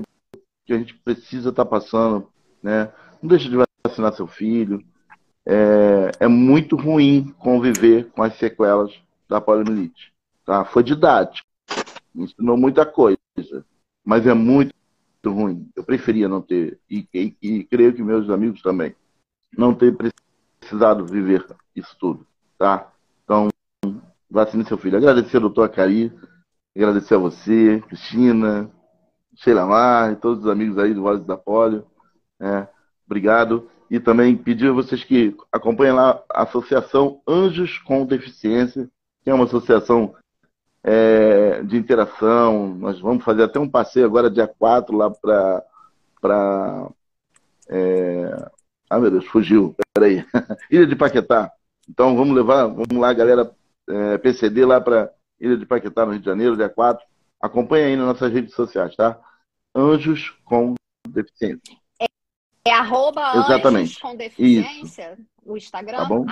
a gente precisa estar passando, né? Não deixe de vacinar seu filho. É muito ruim conviver com as sequelas da poliomielite. Tá? Foi didático, me ensinou muita coisa, mas é muito ruim. Eu preferia não ter, e creio que meus amigos também, não ter precisado viver isso tudo. Tá? Então, vacine seu filho. Agradecer ao doutor Acari, agradecer a você, Cristina, Sheila Mar e todos os amigos aí do Vozes da Polio. Obrigado. E também pedir a vocês que acompanhem lá a Associação Anjos com Deficiência, que é uma associação de interação. Nós vamos fazer até um passeio agora, dia 4, lá para... meu Deus, fugiu. Peraí. Ilha de Paquetá. Então vamos lá, galera, PCD lá para Ilha de Paquetá, no Rio de Janeiro, dia 4. Acompanhe aí nas nossas redes sociais, tá? Anjos com Deficiência. Arroba Anjos com Deficiência, isso. O Instagram, tá bom?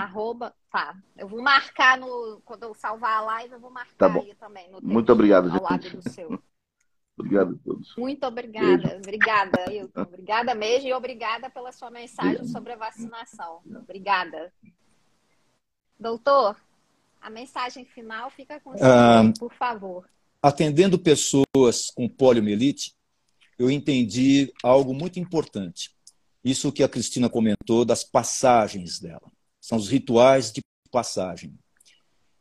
Tá. Eu vou marcar quando eu salvar a live, eu vou marcar aí também. Muito obrigado, gente. Ao lado do seu. Obrigado a todos. Muito obrigada. Beijo. Obrigada, Ailton. Obrigada mesmo e obrigada pela sua mensagem sobre a vacinação. Obrigada. Doutor, a mensagem final fica com você, por favor. Atendendo pessoas com poliomielite, eu entendi algo muito importante. Isso que a Cristina comentou das passagens dela. São os rituais de passagem.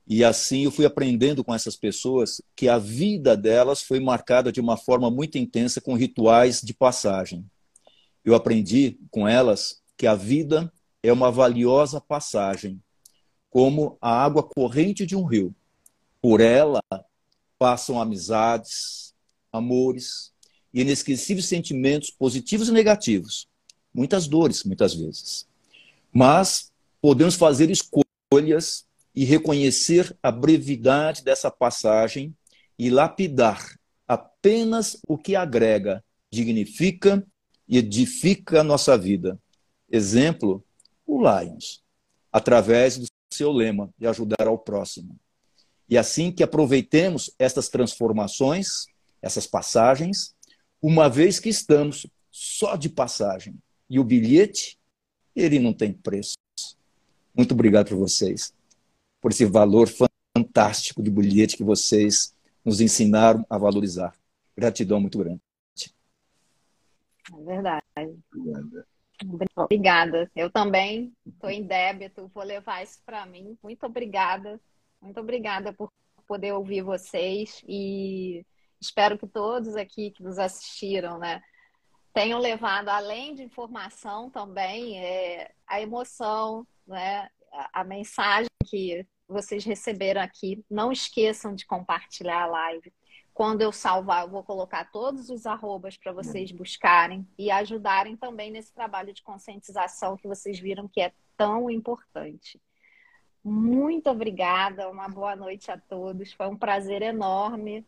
E assim eu fui aprendendo com essas pessoas que a vida delas foi marcada de uma forma muito intensa com rituais de passagem. Eu aprendi com elas que a vida é uma valiosa passagem, como a água corrente de um rio. Por ela passam amizades, amores e inesquecíveis sentimentos positivos e negativos. Muitas dores, muitas vezes. Mas podemos fazer escolhas e reconhecer a brevidade dessa passagem e lapidar apenas o que agrega, dignifica e edifica a nossa vida. Exemplo, o Lions, através do seu lema de ajudar ao próximo. E assim que aproveitemos estas transformações, essas passagens, uma vez que estamos só de passagem. E o bilhete, ele não tem preço. Muito obrigado por vocês, por esse valor fantástico de bilhete que vocês nos ensinaram a valorizar. Gratidão muito grande. É verdade. Obrigada. Eu também estou em débito, vou levar isso para mim. Muito obrigada. Muito obrigada por poder ouvir vocês e espero que todos aqui que nos assistiram, né, tenham levado, além de informação também, a emoção, né, a mensagem que vocês receberam aqui. Não esqueçam de compartilhar a live. Quando eu salvar, eu vou colocar todos os arrobas para vocês buscarem e ajudarem também nesse trabalho de conscientização que vocês viram que é tão importante. Muito obrigada, uma boa noite a todos. Foi um prazer enorme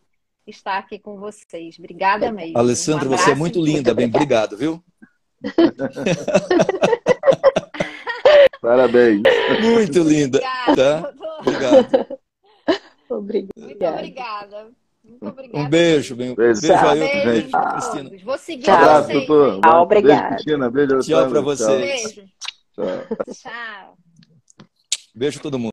estar aqui com vocês. Obrigada mesmo. Alessandra, você é muito linda. Bem, obrigado, viu? Parabéns. Muito linda. Obrigada. Tá? Obrigado. Muito obrigada. Muito obrigada. Um beijo. Beijo a beijo, Cristina. Vou seguir vocês. Obrigado. Beijo, Cristina. Beijo, tchau para vocês. Beijo. Tchau. Tchau. Beijo a todo mundo.